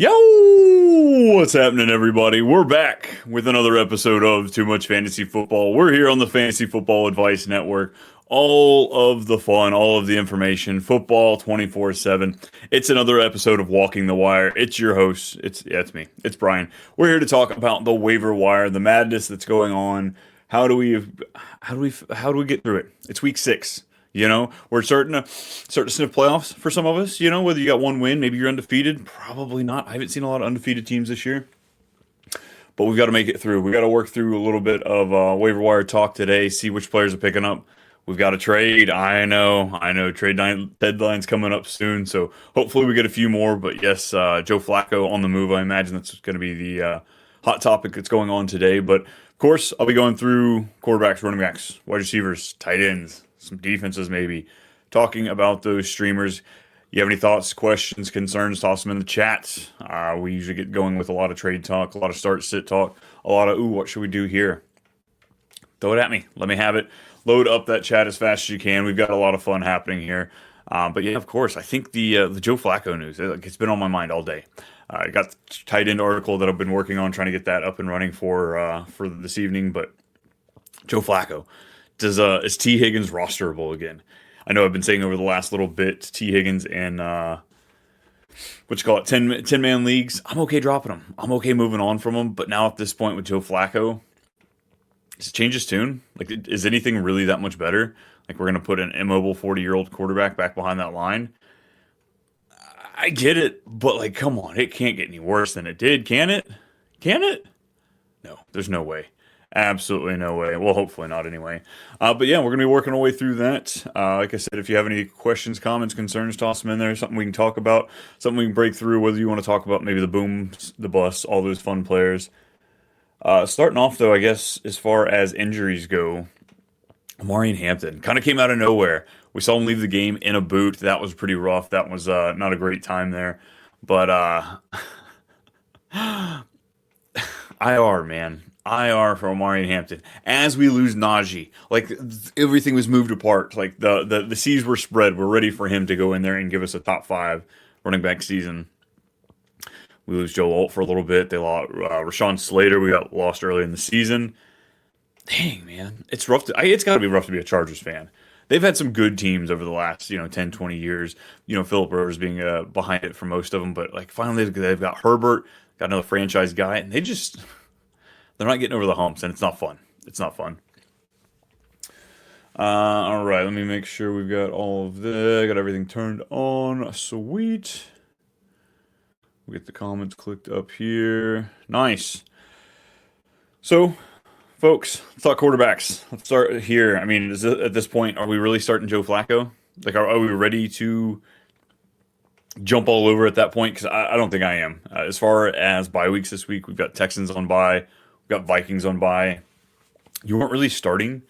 Yo, what's happening, everybody? We're back with another episode of Too Much Fantasy Football. We're here on the Fantasy Football Advice Network. All of the fun, all of the information, football 24/7. It's another episode of Walking the Wire. It's your host. It's me. It's Brian. We're here to talk about the waiver wire, the madness that's going on. How do we get through it? It's week 6. We're starting to sniff playoffs for some of us. Whether you got one win, maybe you're undefeated. Probably not. I haven't seen a lot of undefeated teams this year, but we've got to make it through. We got to work through a little bit of waiver wire talk today. See which players are picking up. We've got to trade. I know. Deadline's coming up soon, so hopefully we get a few more. But yes, Joe Flacco on the move. I imagine that's going to be the hot topic that's going on today. But of course, I'll be going through quarterbacks, running backs, wide receivers, tight ends, some defenses maybe, talking about those streamers. You have any thoughts, questions, concerns, toss them in the chat. We usually get going with a lot of trade talk, a lot of start-sit talk, a lot of, what should we do here? Throw it at me. Let me have it. Load up that chat as fast as you can. We've got a lot of fun happening here. But yeah, of course, I think the Joe Flacco news, it's been on my mind all day. I got the tight end article that I've been working on, trying to get that up and running for this evening. But Joe Flacco. Is T. Higgins rosterable again? I know I've been saying over the last little bit, T. Higgins and 10-man leagues. I'm okay dropping him. I'm okay moving on from him. But now at this point with Joe Flacco, does it change his tune? Like, is anything really that much better? Like, we're going to put an immobile 40-year-old quarterback back behind that line? I get it, but like, come on, it can't get any worse than it did, can it? Can it? No, there's no way. Absolutely no way. Well, hopefully not anyway. But yeah, we're going to be working our way through that. Like I said, if you have any questions, comments, concerns, toss them in there. Something we can talk about, something we can break through, whether you want to talk about maybe the booms, the busts, all those fun players. Starting off, though, I guess, as far as injuries go, Amari Hampton kind of came out of nowhere. We saw him leave the game in a boot. That was pretty rough. That was not a great time there. But IR, man. IR for Amari Hampton. As we lose Najee, like everything was moved apart. Like the seas were spread. We're ready for him to go in there and give us a top 5 running back season. We lose Joe Alt for a little bit. They lost Rashawn Slater. We got lost early in the season. Dang, man, it's rough. It's got to be rough to be a Chargers fan. They've had some good teams over the last 10, 20 years. Philip Rivers being behind it for most of them, but like finally they've got Herbert, got another franchise guy, and they're not getting over the humps, and it's not fun. It's not fun. All right, let me make sure we've got all of this. Got everything turned on. Sweet. We'll get the comments clicked up here. Nice. So, folks, let's talk quarterbacks. Let's start here. I mean, at this point, are we really starting Joe Flacco? Like, are we ready to jump all over at that point? Because I don't think I am. As far as bye weeks this week, we've got Texans on bye. Got Vikings on bye. You weren't really starting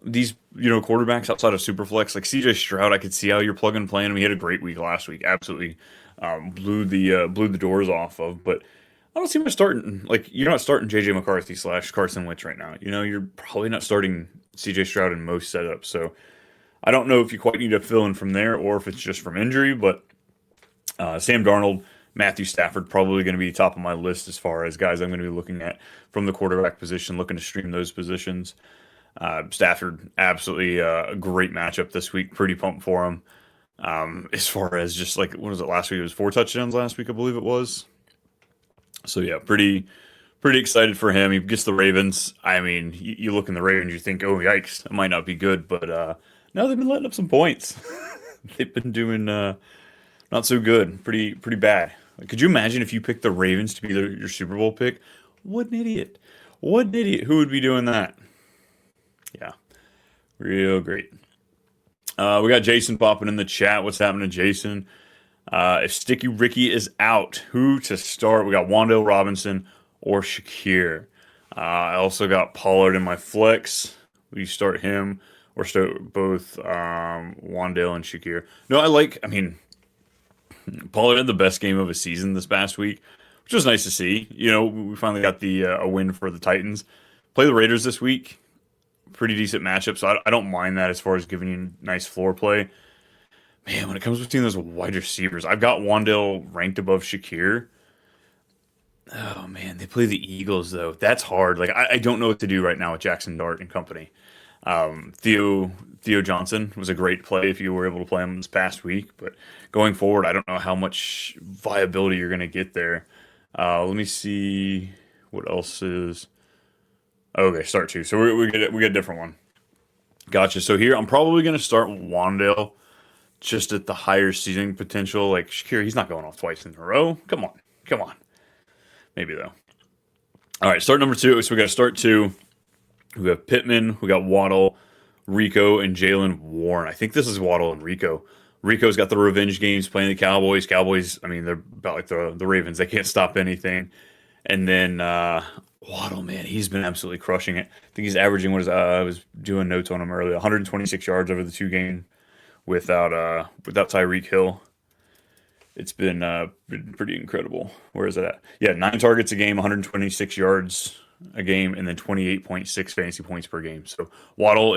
these, quarterbacks outside of Superflex. Like CJ Stroud, I could see how you're plug and playing him. He had a great week last week. Absolutely blew the doors off of. But I don't see him starting. Like, you're not starting JJ McCarthy / Carson Wentz right now. You're probably not starting CJ Stroud in most setups. So I don't know if you quite need to fill in from there or if it's just from injury. But Sam Darnold, Matthew Stafford probably going to be top of my list as far as guys I'm going to be looking at from the quarterback position, looking to stream those positions. Stafford, absolutely a great matchup this week. Pretty pumped for him. As far as just like, what was it last week? It was 4 touchdowns last week, I believe it was. So yeah, pretty excited for him. He gets the Ravens. I mean, you look in the Ravens, you think, oh, yikes, it might not be good. But no, they've been letting up some points. They've been doing not so good. Pretty bad. Like, could you imagine if you picked the Ravens to be your Super Bowl pick? What an idiot. What an idiot. Who would be doing that? Yeah. Real great. We got Jason popping in the chat. What's happening, Jason? If Sticky Ricky is out, who to start? We got Wan'Dale Robinson or Shakir. I also got Pollard in my flex. Will you start him or start both Wan'Dale and Shakir? No, Pollard had the best game of his season this past week, which was nice to see. We finally got a win for the Titans. Play the Raiders this week. Pretty decent matchup, so I don't mind that as far as giving you nice floor play. Man, when it comes between those wide receivers, I've got Wan'Dale ranked above Shakir. Oh man, they play the Eagles though. That's hard. Like I don't know what to do right now with Jackson Dart and company. Theo Johnson was a great play if you were able to play him this past week, but going forward, I don't know how much viability you're going to get there. Let me see what else is. Okay, start two. So we get a different one. Gotcha. So here I'm probably going to start Wandale just at the higher seasoning potential. Like Shakir, he's not going off twice in a row. Come on, come on. Maybe though. All right, start number two. So we got start two. We have Pittman. We got Waddle, Rico, and Jalen Warren. I think this is Waddle and Rico. Rico's got the revenge games playing the Cowboys. Cowboys, I mean, they're about like the Ravens. They can't stop anything. And then Waddle, man, he's been absolutely crushing it. I think he's averaging what is I was doing notes on him earlier, 126 yards over the two game without Tyreek Hill. It's been pretty incredible. Where is it at? Yeah, 9 targets a game, 126 yards a game, and then 28.6 fantasy points per game. So Waddle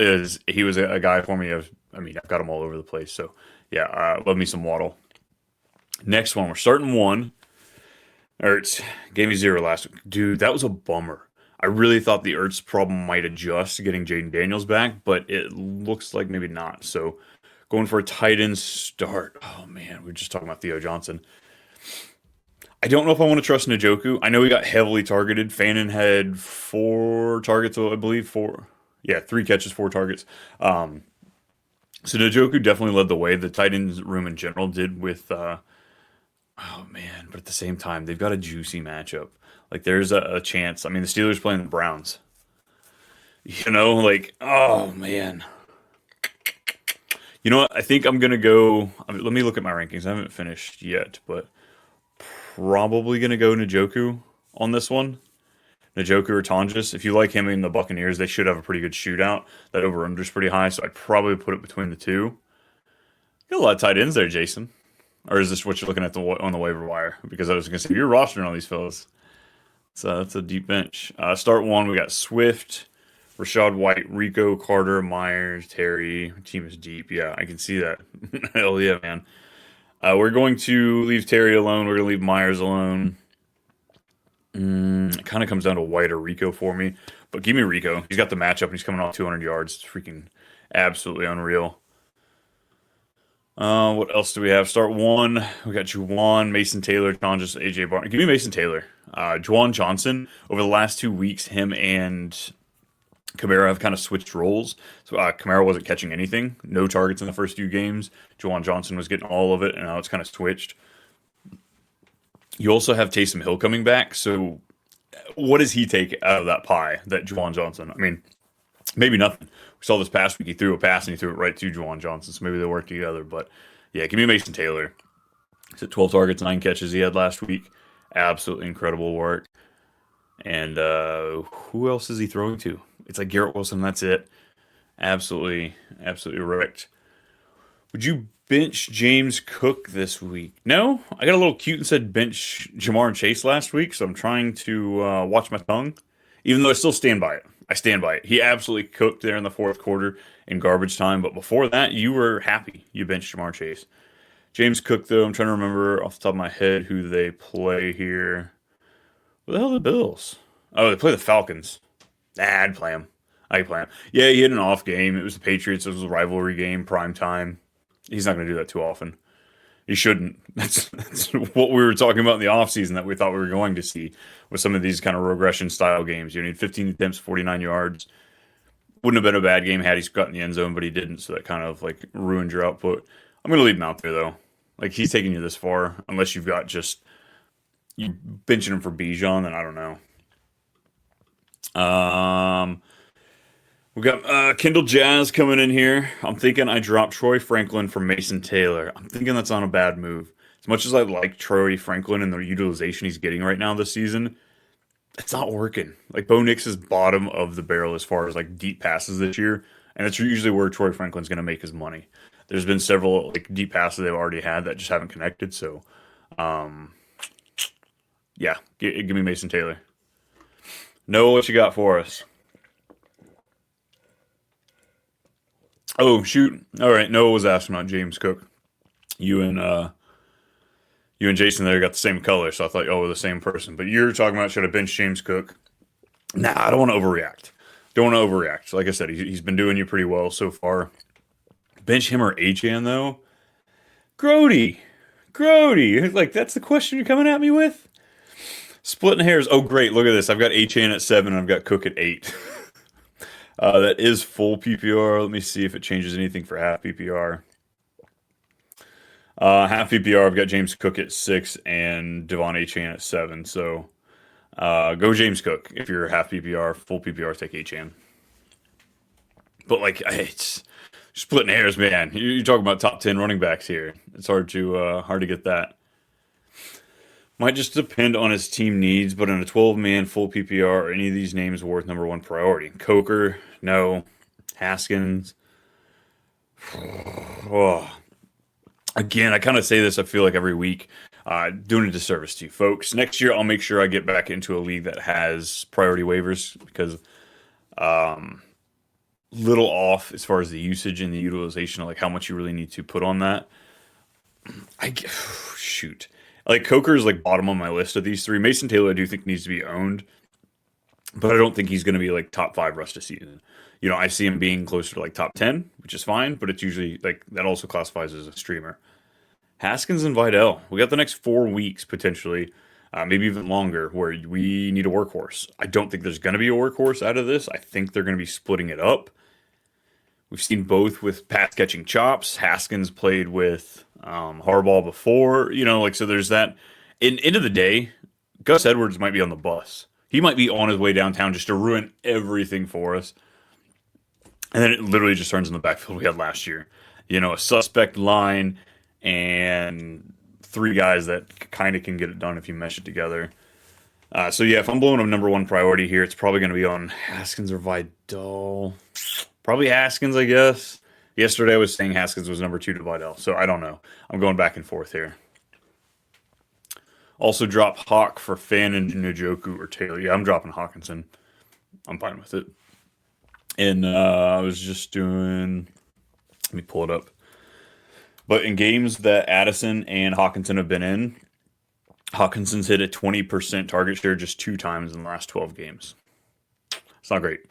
he was a guy for me. I've got him all over the place. So yeah, love me some Waddle. Next one, we're starting one. Ertz gave me 0 last week. Dude, that was a bummer. I really thought the Ertz problem might adjust getting Jaden Daniels back, but it looks like maybe not. So going for a tight end start. Oh man, we are just talking about Theo Johnson. I don't know if I want to trust Njoku. I know he got heavily targeted. Fannin had 4 targets, I believe. 4. Yeah, 3 catches, 4 targets. So Njoku definitely led the way. The tight ends room in general did with oh man, but at the same time, they've got a juicy matchup. Like there's a chance. I mean, the Steelers playing the Browns. Like, oh man. You know what? I think I'm gonna go. Let me look at my rankings. I haven't finished yet, but probably gonna go Njoku on this one. Njoku or Tonjes. If you like him in the Buccaneers, they should have a pretty good shootout. That over/under is pretty high, so I'd probably put it between the two. You got a lot of tight ends there, Jason. Or is this what you're looking at on the waiver wire? Because I was gonna say you're rostering all these fellas. So that's a deep bench. Start one. We got Swift, Rashad White, Rico, Carter, Myers, Terry. Team is deep. Yeah, I can see that. Hell yeah, man. We're going to leave Terry alone. We're going to leave Myers alone. It kind of comes down to White or Rico for me. But give me Rico. He's got the matchup and he's coming off 200 yards. It's freaking absolutely unreal. What else do we have? Start one. We got Juwan, Mason Taylor, Tonjes, AJ Barton. Give me Mason Taylor. Juwan Johnson, over the last 2 weeks, him and Kamara have kind of switched roles. So Kamara wasn't catching anything. No targets in the first few games. Juwan Johnson was getting all of it, and now it's kind of switched. You also have Taysom Hill coming back. So what does he take out of that pie, that Juwan Johnson? I mean, maybe nothing. We saw this past week, he threw a pass and he threw it right to Juwan Johnson. So maybe they work together. But yeah, give me Mason Taylor. He's at 12 targets, 9 catches he had last week. Absolutely incredible work. And who else is he throwing to? It's like Garrett Wilson. That's it. Absolutely, absolutely wrecked. Would you bench James Cook this week? No, I got a little cute and said bench Jamar Chase last week, so I'm trying to watch my tongue. Even though I still stand by it. I stand by it. He absolutely cooked there in the fourth quarter in garbage time, but before that, you were happy you benched Jamar Chase. James Cook, though, I'm trying to remember off the top of my head who they play here. What the hell are the Bills? Oh, they play the Falcons. I'd play him. I'd play him. Yeah, he had an off game. It was the Patriots. It was a rivalry game, prime time. He's not going to do that too often. He shouldn't. That's what we were talking about in the offseason that we thought we were going to see with some of these kind of regression style games. You need 15 attempts, 49 yards. Wouldn't have been a bad game had he got in the end zone, but he didn't, so that kind of like ruined your output. I'm going to leave him out there, though. Like, he's taking you this far, unless you've got just you benching him for Bijan, then I don't know. We got Kendall Jazz coming in here. I'm thinking I drop Troy Franklin for Mason Taylor. I'm thinking that's not a bad move. As much as I like Troy Franklin and the utilization he's getting right now this season, it's not working. Like, Bo Nix is bottom of the barrel as far as like deep passes this year, and that's usually where Troy Franklin's going to make his money. There's been several like deep passes they've already had that just haven't connected. So, yeah, give me Mason Taylor. Noah, what you got for us? Oh shoot! All right, Noah was asking about James Cook. You and You and Jason there got the same color, so I thought, oh, we're the same person. But you're talking about should I bench James Cook? Nah, I don't want to overreact. Don't want to overreact. Like I said, he's been doing you pretty well so far. Bench him or HN though? Grody. Grody. Like, that's the question you're coming at me with? Splitting hairs. Oh, great. Look at this. I've got HN at 7 and I've got Cook at 8. That is full PPR. Let me see if it changes anything for half PPR. Half PPR, I've got James Cook at 6 and Devon HN at 7. So go James Cook if you're half PPR. Full PPR, take HN. But like, it's splitting hairs, man. You're talking about top 10 running backs here. It's hard to get that. Might just depend on his team needs, but in a 12-man full PPR, are any of these names worth number one priority? Coker, no. Haskins. Oh. Again, I kind of say this, I feel like every week, doing a disservice to you folks. Next year, I'll make sure I get back into a league that has priority waivers because little off as far as the usage and the utilization, like how much you really need to put on that. Shoot. Like Coker is like bottom on my list of these three. Mason Taylor I do think needs to be owned, but I don't think he's going to be like top 5 rest of season. You know, I see him being closer to like top 10, which is fine, but it's usually like that also classifies as a streamer. Haskins and Vidal. We got the next 4 weeks potentially, maybe even longer, where we need a workhorse. I don't think there's going to be a workhorse out of this. I think they're going to be splitting it up. We've seen both with pass catching chops. Haskins played with Harbaugh before, you know, like, so there's that. End of the day, Gus Edwards might be on the bus. He might be on his way downtown just to ruin everything for us. And then it literally just turns in the backfield we had last year. You know, a suspect line and 3 guys that kind of can get it done if you mesh it together. So yeah, if I'm blowing up number one priority here, it's probably going to be on Haskins or Vidal. Probably Haskins, I guess. Yesterday I was saying Haskins was number 2 to Vidal, so I don't know. I'm going back and forth here. Also drop Hawk for Fan and Njoku or Taylor. Yeah, I'm dropping Hawkinson. I'm fine with it. And I was just doing... Let me pull it up. But in games that Addison and Hawkinson have been in, Hawkinson's hit a 20% target share just 2 times in the last 12 games. It's not great.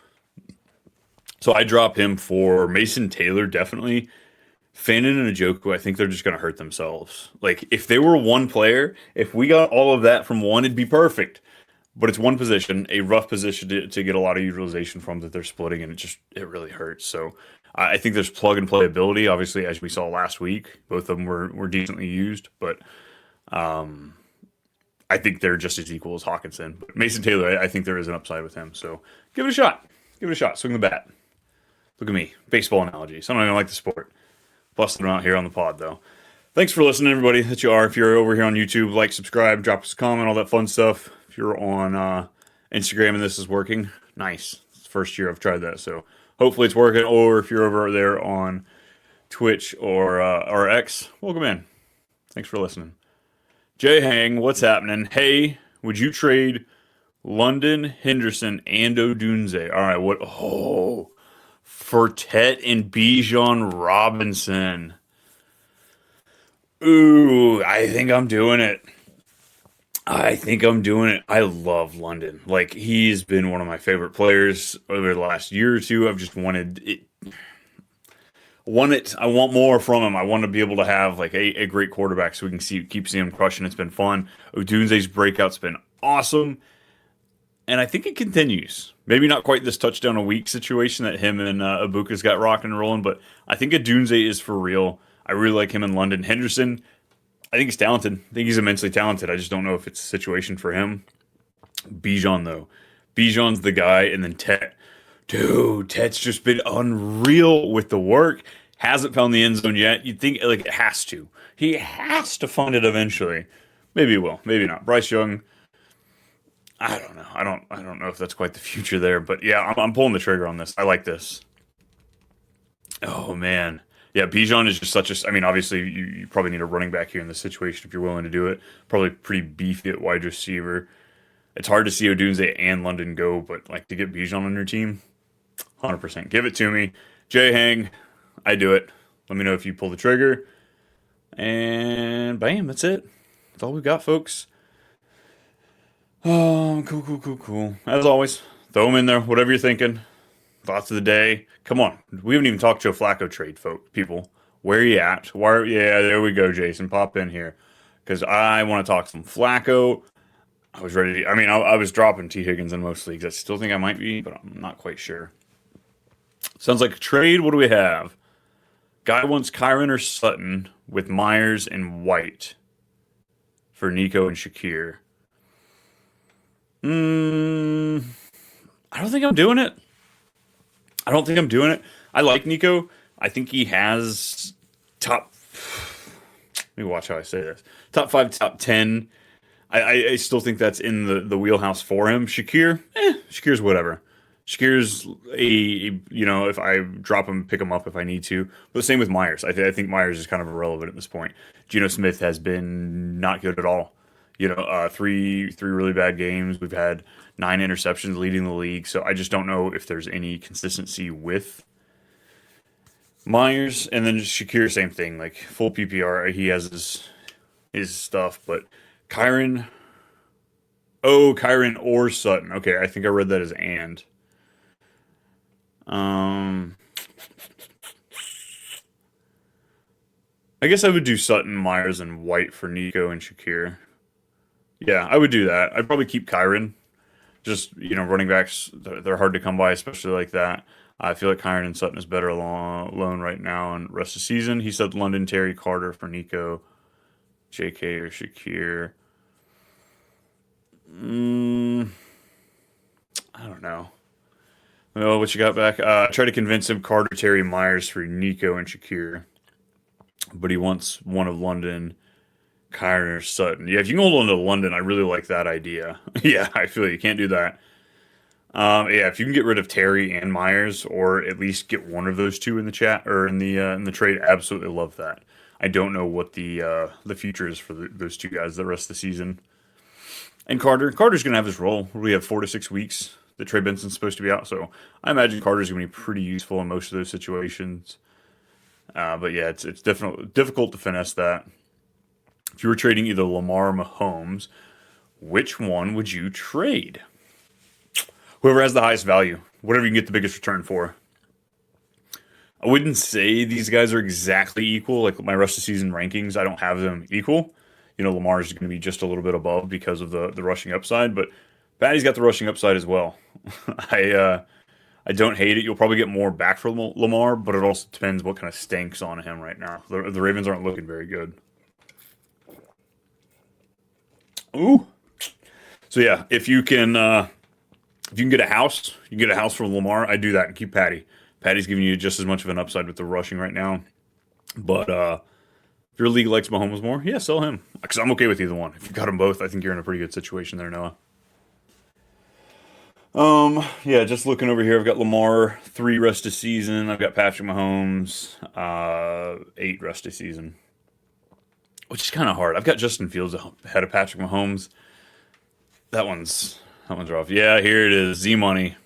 So I drop him for Mason Taylor, definitely. Fannin and Njoku, I think they're just going to hurt themselves. Like, if they were one player, if we got all of that from one, it'd be perfect. But it's one position, a rough position to get a lot of utilization from that they're splitting, and it really hurts. So I think there's plug and play ability. Obviously, as we saw last week, both of them were decently used, but I think they're just as equal as Hawkinson. But Mason Taylor, I think there is an upside with him. So give it a shot. Give it a shot. Swing the bat. Look at me. Baseball analogies. I don't even like the sport. Busting them out here on the pod, though. Thanks for listening, everybody, that you are. If you're over here on YouTube, like, subscribe, drop us a comment, all that fun stuff. If you're on Instagram and this is working, nice. It's the first year I've tried that, so hopefully it's working. Or if you're over there on Twitch or X, welcome in. Thanks for listening. Jay Hang, what's happening? Hey, would you trade London, Henderson, and Odunze? All right, what? Oh, Fortet and Bijan Robinson. Ooh, I think I'm doing it. I love London. Like, he's been one of my favorite players over the last year or two. I've just wanted it. I want more from him. I want to be able to have like a great quarterback so we can keep seeing him crushing. It's been fun. Odunze's breakout's been awesome. And I think it continues. Maybe not quite this touchdown a week situation that him and Ibuka's got rocking and rolling, but I think Odunze is for real. I really like him in London. Henderson, I think he's talented. I think he's immensely talented. I just don't know if it's a situation for him. Bijan, though. Bijan's the guy, and then Tet. Dude, Tet's just been unreal with the work. Hasn't found the end zone yet. You'd think like it has to. He has to find it eventually. Maybe he will. Maybe not. Bryce Young, I don't know. I don't know if that's quite the future there, but yeah, I'm pulling the trigger on this. I like this. Oh man, yeah. Bijan is just such a. I mean, obviously, you probably need a running back here in this situation if you're willing to do it. Probably pretty beefy at wide receiver. It's hard to see Odunze and London go, but like to get Bijan on your team, 100%. Give it to me, Jay Hang. I do it. Let me know if you pull the trigger, and bam, that's it. That's all we got, folks. Cool. As always, throw them in there, whatever you're thinking. Thoughts of the day. Come on. We haven't even talked Joe Flacco trade, people. Where are you at? Yeah, there we go, Jason. Pop in here. Because I want to talk some Flacco. I was ready to, I was dropping T. Higgins in most leagues. I still think I might be, but I'm not quite sure. Sounds like a trade. What do we have? Guy wants Kyren or Sutton with Myers and White for Nico and Shakir. I don't think I'm doing it. I like Nico. I think he has top. Let me watch how I say this. Top 5, top 10. I still think that's in the wheelhouse for him. Shakir's whatever. Shakir's if I drop him, pick him up if I need to. But the same with Myers. I think Myers is kind of irrelevant at this point. Geno Smith has been not good at all. Three really bad games. We've had 9 interceptions leading the league. So I just don't know if there's any consistency with Myers. And then Shakir, same thing. Like full PPR, he has his stuff. But Kyren or Sutton. Okay, I think I read that as and. I guess I would do Sutton, Myers, and White for Nico and Shakir. Yeah, I would do that. I'd probably keep Kyren. Just, running backs, they're hard to come by, especially like that. I feel like Kyren and Sutton is better alone right now and rest of the season. He said London, Terry, Carter for Nico, JK, or Shakir. I don't know. Well, what you got back? Try to convince him Carter, Terry, Myers for Nico and Shakir. But he wants one of London, Kyren, or Sutton. Yeah, if you can hold on to London, I really like that idea. Yeah, I feel you can't do that. If you can get rid of Terry and Myers, or at least get one of those two in the chat or in the trade, absolutely love that. I don't know what the future is for those two guys the rest of the season. And Carter's going to have his role. We have 4 to 6 weeks that Trey Benson's supposed to be out, so I imagine Carter's going to be pretty useful in most of those situations. But yeah, it's difficult to finesse that. If you were trading either Lamar or Mahomes, which one would you trade? Whoever has the highest value, whatever you can get the biggest return for. I wouldn't say these guys are exactly equal. Like my rest of season rankings, I don't have them equal. Lamar is going to be just a little bit above because of the rushing upside, but Patty's got the rushing upside as well. I don't hate it. You'll probably get more back for Lamar, but it also depends what kind of stinks on him right now. The Ravens aren't looking very good. Ooh. So yeah, if you can get a house, you can get a house from Lamar. I do that and keep Patty. Patty's giving you just as much of an upside with the rushing right now. But if your league likes Mahomes more, yeah, sell him. Because I'm okay with either one. If you got them both, I think you're in a pretty good situation there, Noah. Yeah, just looking over here, I've got Lamar 3 rest of season. I've got Patrick Mahomes 8 rest of season, which is kind of hard. I've got Justin Fields ahead of Patrick Mahomes. That one's rough. Yeah, here it is. Z Money.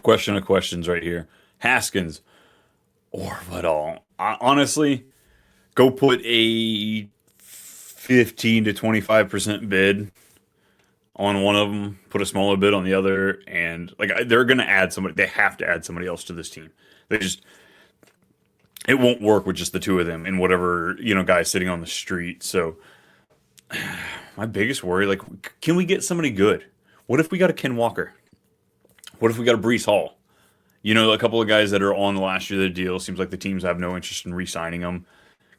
Question of questions right here. Haskins or Vidal. Honestly, go put a 15 to 25% bid on one of them, put a smaller bid on the other, and they're going to add somebody. They have to add somebody else to this team. It won't work with just the two of them and whatever guys sitting on the street. So my biggest worry, can we get somebody good? What if we got a Ken Walker? What if we got a Breece Hall? A couple of guys that are on the last year of the deal. Seems like the teams have no interest in re-signing them.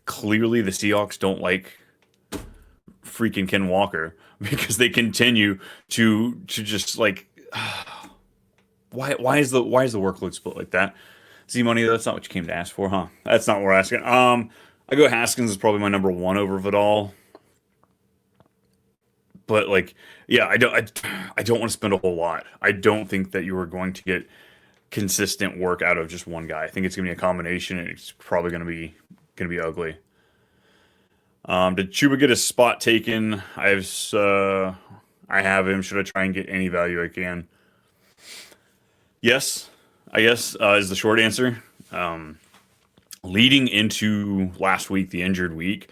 Clearly, the Seahawks don't like freaking Ken Walker because they continue to just why is the workload split like that? Z Money, that's not what you came to ask for, huh? That's not what we're asking. I go Haskins is probably my number 1 over Vidal. But I don't want to spend a whole lot. I don't think that you are going to get consistent work out of just one guy. I think it's going to be a combination, and it's probably going to be ugly. Did Chuba get his spot taken? I have him. Should I try and get any value I can? Yes, I guess is the short answer. Leading into last week, the injured week,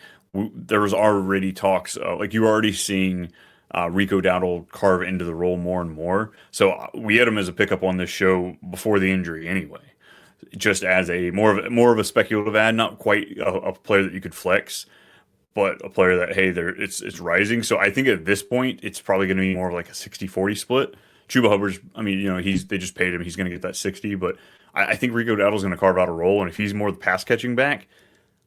there was already talks, like you were already seeing Rico Dowdle carve into the role more and more. So we had him as a pickup on this show before the injury anyway, just as a more of a speculative ad, not quite a player that you could flex, but a player that, hey, it's rising. So I think at this point it's probably going to be more of like a 60-40 split. Chuba Hubbard's, I mean, they just paid him, he's going to get that 60, but I think Rico Dowdle's going to carve out a role, and if he's more the pass catching back,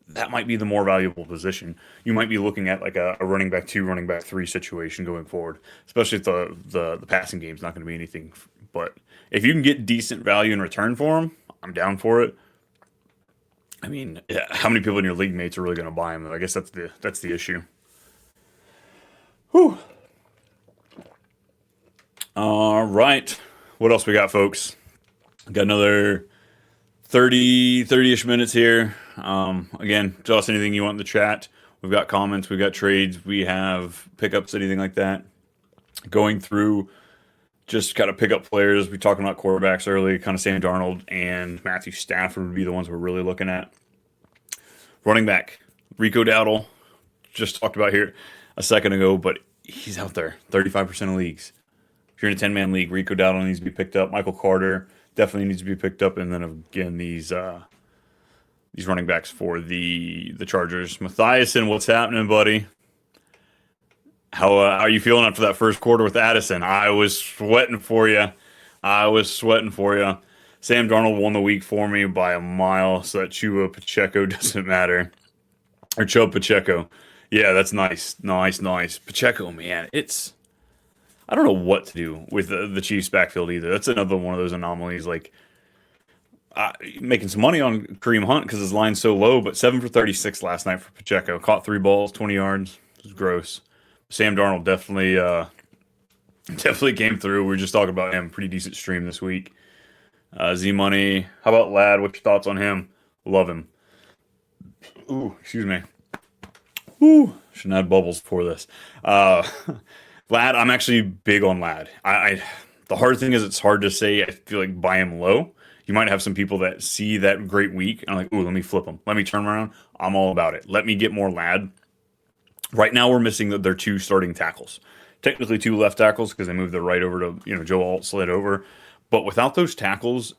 that might be the more valuable position. You might be looking at like a running back 2, running back 3 situation going forward, especially if the passing game's not going to be anything. But if you can get decent value in return for him, I'm down for it. I mean, how many people in your league mates are really going to buy him? I guess that's the issue. Whew. All right. What else we got, folks? Got another 30-ish minutes here. Again, tell us anything you want in the chat. We've got comments, we've got trades, we have pickups, anything like that. Going through just kind of pick up players. We talking about quarterbacks early, kind of Sam Darnold and Matthew Stafford would be the ones we're really looking at. Running back, Rico Dowdle, just talked about here a second ago, but he's out there, 35% of leagues. If you're in a 10-man league, Rico Dowdle needs to be picked up. Michael Carter definitely needs to be picked up. And then again, these running backs for the Chargers. Mathiasen, what's happening, buddy? How are you feeling after that first quarter with Addison? I was sweating for you. Sam Darnold won the week for me by a mile, so that Chuba Pacheco doesn't matter. Or Chuba Pacheco. Yeah, that's nice. Pacheco, man, I don't know what to do with the Chiefs backfield either. That's another one of those anomalies. Like, making some money on Kareem Hunt because his line's so low, but 7 for 36 last night for Pacheco. Caught 3 balls, 20 yards. It was gross. Sam Darnold definitely came through. We were just talking about him. Pretty decent stream this week. Z-Money. How about Ladd? What's your thoughts on him? Love him. Ooh, excuse me. Ooh, shouldn't have had bubbles before this. Ladd, I'm actually big on Ladd. The hard thing is it's hard to say, I feel like, buy him low. You might have some people that see that great week and are like, ooh, let me flip him. Let me turn him around. I'm all about it. Let me get more Ladd. Right now we're missing their 2 starting tackles. Technically 2 left tackles because they moved the right over to, Joe Alt slid over. But without those tackles,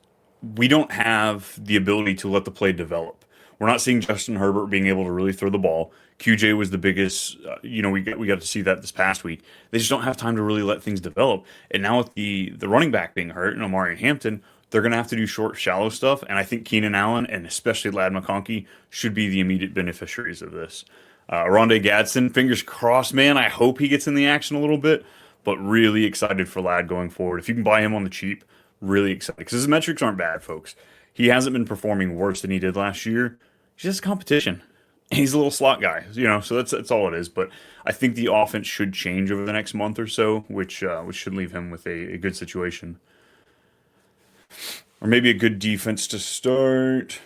we don't have the ability to let the play develop. We're not seeing Justin Herbert being able to really throw the ball. QJ was the biggest, we got to see that this past week. They just don't have time to really let things develop. And now with the running back being hurt and Omari and Hampton, they're going to have to do short, shallow stuff. And I think Keenan Allen and especially Ladd McConkey should be the immediate beneficiaries of this. Rondé Gadsden, fingers crossed, man. I hope he gets in the action a little bit, but really excited for Ladd going forward. If you can buy him on the cheap, really excited. Because his metrics aren't bad, folks. He hasn't been performing worse than he did last year. He's just competition. He's a little slot guy, so that's all it is. But I think the offense should change over the next month or so, which should leave him with a good situation. Or maybe a good defense to start.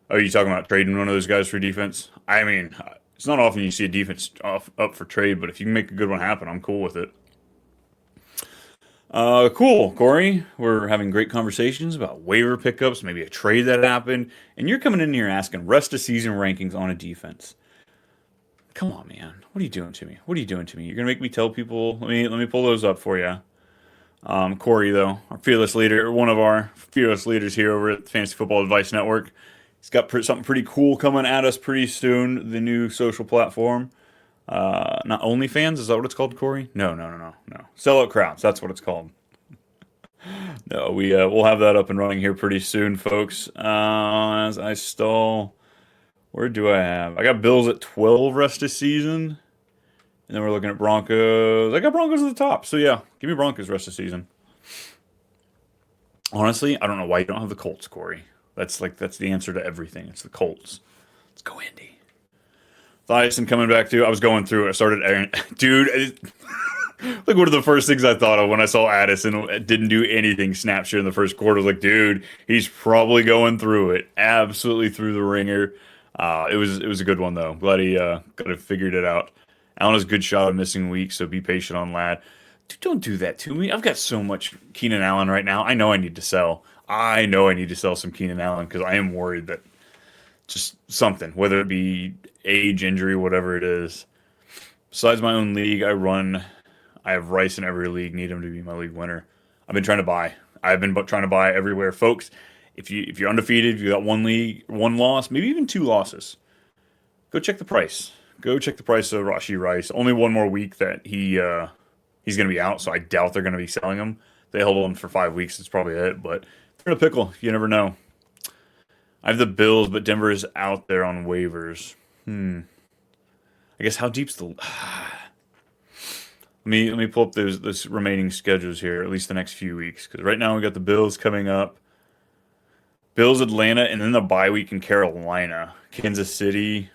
Are you talking about trading one of those guys for defense? I mean, it's not often you see a defense up for trade, but if you can make a good one happen, I'm cool with it. Cool, Corey. We're having great conversations about waiver pickups, maybe a trade that happened, and you're coming in here asking rest of season rankings on a defense. Come on, man. What are you doing to me? You're gonna make me tell people. Let me pull those up for you. Corey, though, our fearless leader, one of our fearless leaders here over at the Fantasy Football Advice Network. He's got something pretty cool coming at us pretty soon. The new social platform. Not OnlyFans, is that what it's called, Corey? No. Sellout Crowds, that's what it's called. No, we'll have that up and running here pretty soon, folks. As I stall, where do I have? I got Bills at 12 rest of season. And then we're looking at Broncos. I got Broncos at the top. So yeah, give me Broncos rest of season. Honestly, I don't know why you don't have the Colts, Corey. That's the answer to everything. It's the Colts. Let's go, Indy. Thiasen coming back too. I was going through it. I started Aaron. Dude, like one of the first things I thought of when I saw Addison didn't do anything snapshot in the first quarter. I was like, dude, he's probably going through it. Absolutely through the ringer. It was a good one though. Glad he kind of figured it out. Allen has a good shot of missing week, so be patient on Ladd. Dude, don't do that to me. I've got so much Keenan Allen right now. I know I need to sell. I know I need to sell some Keenan Allen because I am worried that Just something, whether it be age, injury, whatever it is. Besides my own league, I have Rice in every league. Need him to be my league winner. I've been trying to buy. I've been trying to buy everywhere, folks. If you're undefeated, if you got one league, one loss, maybe even two losses, go check the price. Go check the price of Rashi Rice. Only one more week that he's going to be out, so I doubt they're going to be selling him. They hold him for 5 weeks. That's probably it. But they're in a pickle. You never know. I have the Bills, but Denver is out there on waivers. I guess how deep's the? Let me pull up those remaining schedules here, at least the next few weeks, because right now we got the Bills coming up, Bills, Atlanta, and then the bye week in Carolina, Kansas City.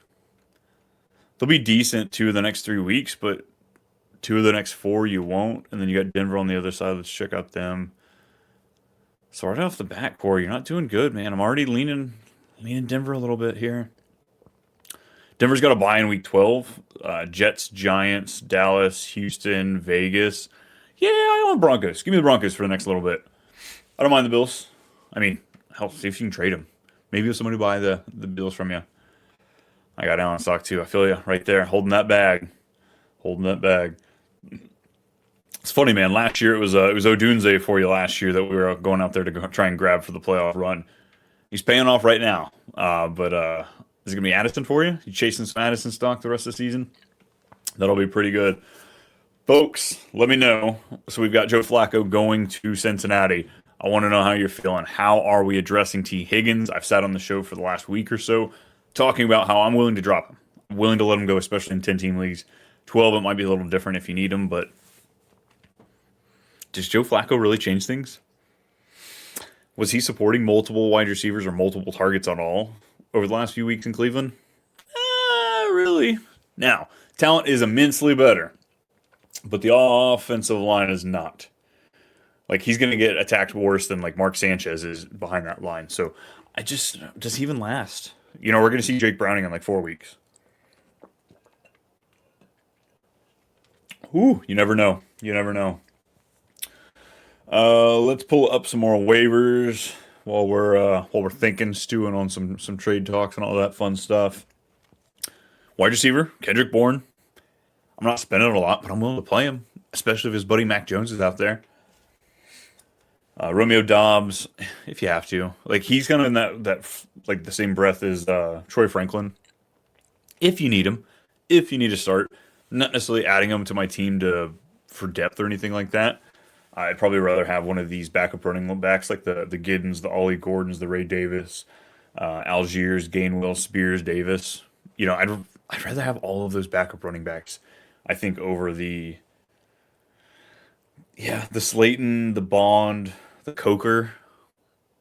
They'll be decent 2 of the next 3 weeks, but 2 of the next 4 you won't, and then you got Denver on the other side. Let's check out them. So right off the bat, Corey, you're not doing good, man. I'm already leaning Denver a little bit here. Denver's got a bye in week 12. Jets, Giants, Dallas, Houston, Vegas. Yeah, I want Broncos. Give me the Broncos for the next little bit. I don't mind the Bills. I mean, hell, see if you can trade them. Maybe if somebody buy the Bills from you. I got Allen stock too. I feel you right there, holding that bag. It's funny, man. Last year it was Odunze for you last year that we were going out there to try and grab for the playoff run. He's paying off right now. But is it going to be Addison for you? You chasing some Addison stock the rest of the season? That'll be pretty good. Folks, let me know. So we've got Joe Flacco going to Cincinnati. I want to know how you're feeling. How are we addressing T. Higgins? I've sat on the show for the last week or so talking about how I'm willing to drop him. I'm willing to let him go, especially in 10-team leagues. 12, it might be a little different if you need him, but does Joe Flacco really change things? Was he supporting multiple wide receivers or multiple targets at all over the last few weeks in Cleveland? Really? Now, talent is immensely better, but the offensive line is not. Like, he's going to get attacked worse than, like, Mark Sanchez is behind that line. So, does he even last? You know, we're going to see Jake Browning in, like, 4 weeks. Ooh, you never know. Let's pull up some more waivers while we're thinking, stewing on some trade talks and all that fun stuff. Wide receiver, Kendrick Bourne. I'm not spending a lot, but I'm willing to play him, especially if his buddy Mac Jones is out there. Romeo Dobbs, if you have to. Like, he's kind of in that like the same breath as Troy Franklin. If you need him, if you need to start, not necessarily adding him to my team for depth or anything like that. I'd probably rather have one of these backup running backs like the Giddens, the Ollie Gordons, the Ray Davis, Algiers, Gainwell, Spears, Davis. You know, I'd rather have all of those backup running backs, I think, over the Slayton, the Bond, the Coker.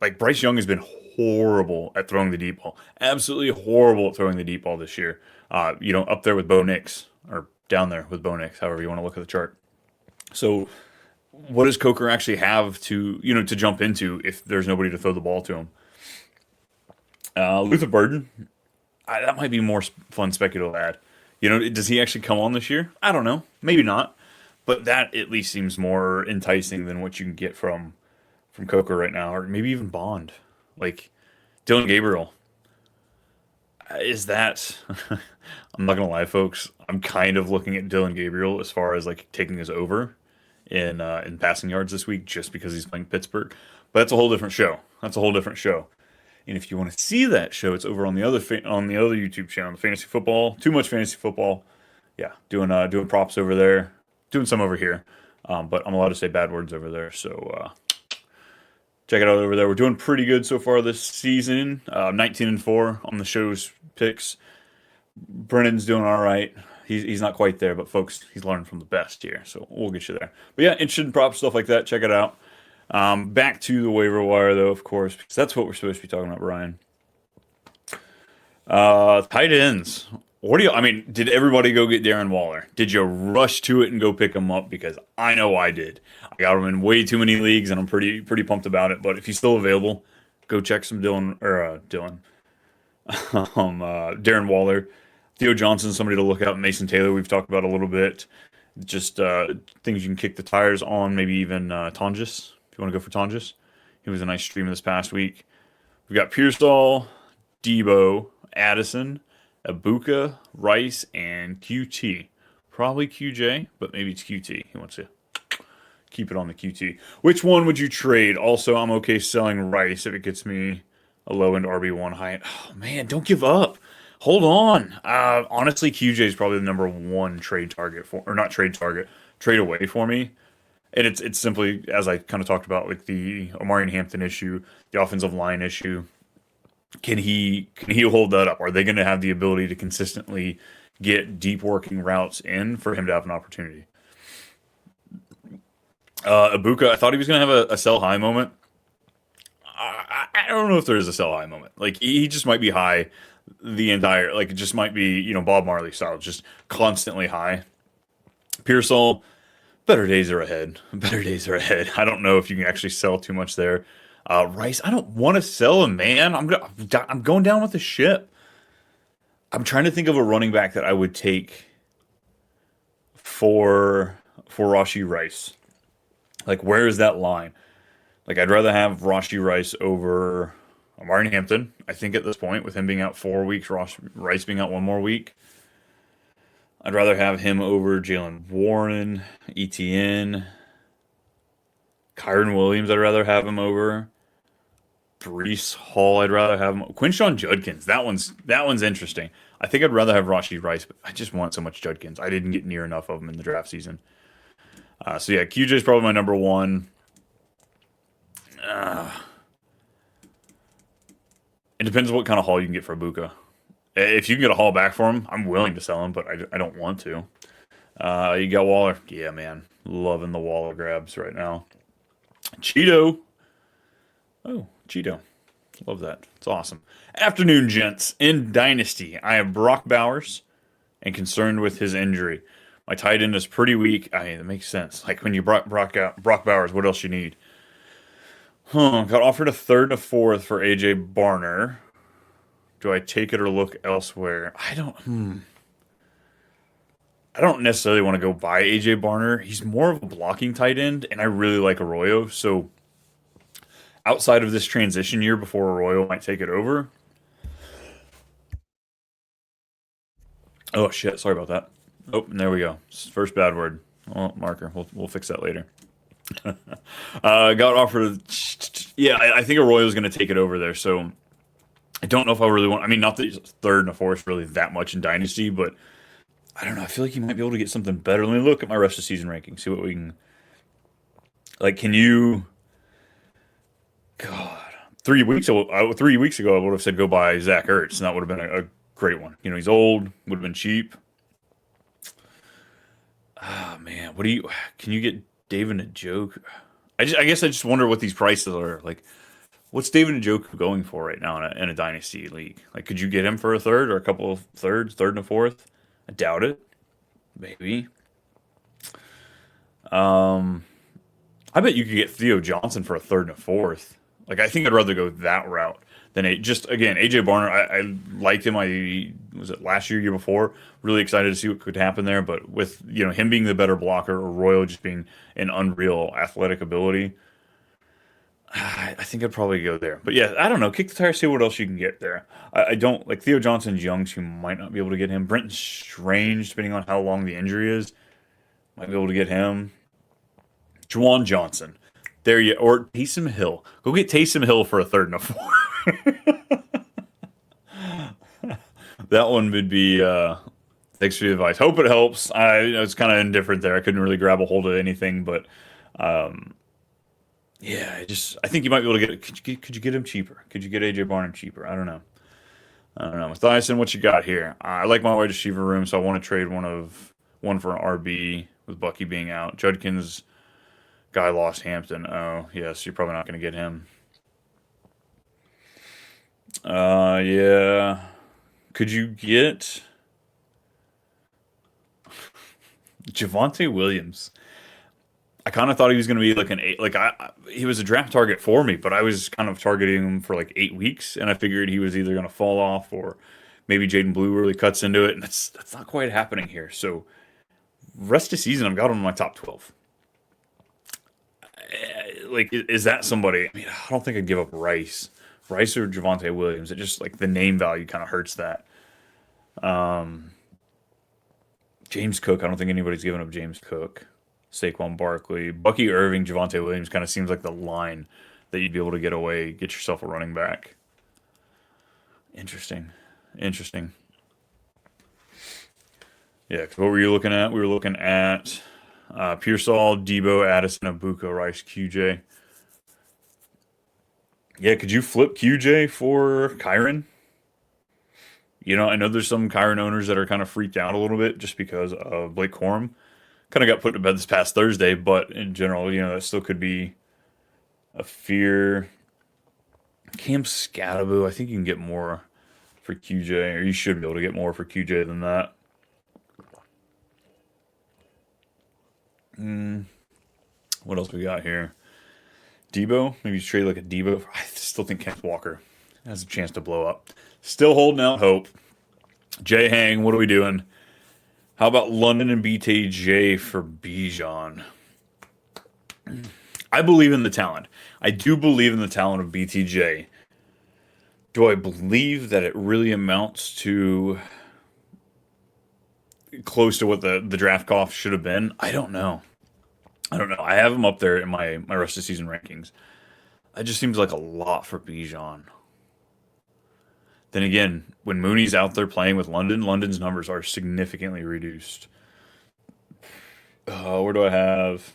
Like, Bryce Young has been horrible at throwing the deep ball. Absolutely horrible at throwing the deep ball this year. Up there with Bo Nix, or down there with Bo Nix, however you want to look at the chart. So what does Coker actually have to jump into if there's nobody to throw the ball to him? Luther Burden, that might be more fun speculative ad. Does he actually come on this year? I don't know. Maybe not. But that at least seems more enticing than what you can get from Coker right now, or maybe even Bond. Like, Dylan Gabriel. Is that... I'm not going to lie, folks. I'm kind of looking at Dylan Gabriel as far as, like, taking us over in passing yards this week just because he's playing Pittsburgh. But that's a whole different show. And if you want to see that show, it's over on the other YouTube channel, the Fantasy Football. Too Much Fantasy Football. Yeah, doing props over there. Doing some over here. But I'm allowed to say bad words over there. So check it out over there. We're doing pretty good so far this season. 19-4 on the show's picks. Brennan's doing all right. He's not quite there, but folks, he's learning from the best here. So we'll get you there. But yeah, interested in prop stuff like that. Check it out. Back to the waiver wire, though, of course, because that's what we're supposed to be talking about, Brian. Tight ends. Did everybody go get Darren Waller? Did you rush to it and go pick him up? Because I know I did. I got him in way too many leagues, and I'm pretty pumped about it. But if he's still available, go check some Darren Waller. Theo Johnson, somebody to look out. Mason Taylor, we've talked about a little bit. Just things you can kick the tires on. Maybe even Tonjes, if you want to go for Tonjes. He was a nice stream this past week. We've got Pearsall, Debo, Addison, Ibuka, Rice, and QT. Probably QJ, but maybe it's QT. He wants to keep it on the QT. Which one would you trade? Also, I'm okay selling Rice if it gets me a low-end RB1 high. Oh, man, don't give up. Hold on. Honestly, QJ is probably the number one trade target for, or not trade target, trade away for me. And it's simply, as I kind of talked about, like the Omarion Hampton issue, the offensive line issue. Can he hold that up? Are they going to have the ability to consistently get deep working routes in for him to have an opportunity? Ibuka, I thought he was going to have a sell high moment. I don't know if there is a sell high moment. Like he just might be high the entire, like it just might be, Bob Marley style, just constantly high. Pearsall, better days are ahead. Better days are ahead. I don't know if you can actually sell too much there. Rice, I don't want to sell him, man. I'm going down with the ship. I'm trying to think of a running back that I would take for Rashee Rice. Like, where is that line? Like, I'd rather have Rashee Rice over Omarion Hampton. I think at this point, with him being out 4 weeks, Rice being out one more week, I'd rather have him over Jalen Warren, ETN, Kyron Williams. I'd rather have him over Breece Hall. I'd rather have him. Quinshon Judkins. That one's interesting. I think I'd rather have Rashee Rice, but I just want so much Judkins. I didn't get near enough of them in the draft season. So yeah, QJ is probably my number one. It depends on what kind of haul you can get for Ibuka. If you can get a haul back for him, I'm willing to sell him, but I don't want to. You got Waller. Yeah, man. Loving the Waller grabs right now. Cheeto. Oh, Cheeto. Love that. It's awesome. Afternoon, gents. In Dynasty, I have Brock Bowers and concerned with his injury. My tight end is pretty weak. I mean, that makes sense. Like when you Brock Bowers, what else you need? Got offered a third and a fourth for AJ Barner. Do I take it or look elsewhere? I don't necessarily want to go buy AJ Barner. He's more of a blocking tight end, and I really like Arroyo. So outside of this transition year before Arroyo might take it over. Oh shit, sorry about that. Oh, and there we go. First bad word. Oh, marker. We'll fix that later. Got offered. Yeah, I think Arroyo's going to take it over there. So I don't know if I really want. I mean, not that third and a fourth really that much in Dynasty, but I don't know. I feel like you might be able to get something better. Let me look at my rest of season ranking. See what we can. Like, can you? God, 3 weeks ago, 3 weeks ago, I would have said go buy Zach Ertz, and that would have been a great one. He's old, would have been cheap. Ah, man, can you get David Njoku? I guess I just wonder what these prices are. Like, what's David Njoku going for right now in a Dynasty league? Like, could you get him for a third or a couple of third and a fourth? I doubt it. Maybe. I bet you could get Theo Johnson for a third and a fourth. Like, I think I'd rather go that route than AJ Barner. I liked him. Was it last year before? Really excited to see what could happen there. But with him being the better blocker, or Royal just being an unreal athletic ability, I think I'd probably go there. But yeah, I don't know. Kick the tire, see what else you can get there. I don't like Theo Johnson's young, so you might not be able to get him. Brenton Strange, depending on how long the injury is, might be able to get him. Juwan Johnson. There you or Taysom Hill. Go get Taysom Hill for a third and a fourth. That one would be thanks for the advice. Hope it helps. It's kind of indifferent there. I couldn't really grab a hold of anything, but yeah, I think you might be able to get it. Could you get him cheaper? Could you get AJ Barnum cheaper? I don't know. Matthiasen, what you got here? I like my wide receiver room, so I want to trade one for an RB with Bucky being out. Judkins guy lost Hampton. Oh, yes, you're probably not going to get him. Yeah. Could you get Javonte Williams? I kind of thought he was going to be like an 8. Like he was a draft target for me, but I was kind of targeting him for like 8 weeks, and I figured he was either going to fall off or maybe Jaden Blue really cuts into it, and that's not quite happening here. So rest of season, I've got him in my top 12. Like, is that somebody? I mean, I don't think I'd give up Rice Rice or Javonte Williams. It just like the name value kind of hurts that. James Cook. I don't think anybody's given up James Cook. Saquon Barkley, Bucky Irving, Javonte Williams kind of seems like the line that you'd be able to get away, get yourself a running back. Interesting. Yeah, because what were you looking at? We were looking at Pearsall, Debo, Addison, Abuka, Rice, QJ. Yeah, could you flip QJ for Kyron? I know there's some Kyron owners that are kind of freaked out a little bit just because of Blake Corum. Kind of got put to bed this past Thursday, but in general, that still could be a fear. Cam Scattaboo, I think you can get more for QJ, or you should be able to get more for QJ than that. What else we got here? Debo, maybe trade like a Debo. I still think Kenneth Walker has a chance to blow up. Still holding out hope. Jay Hang, what are we doing? How about London and BTJ for Bijan? I believe in the talent. I do believe in the talent of BTJ. Do I believe that it really amounts to close to what the draft cost should have been? I don't know. I have him up there in my rest of season rankings. It just seems like a lot for Bijan. Then again, when Mooney's out there playing with London, London's numbers are significantly reduced. Where do I have?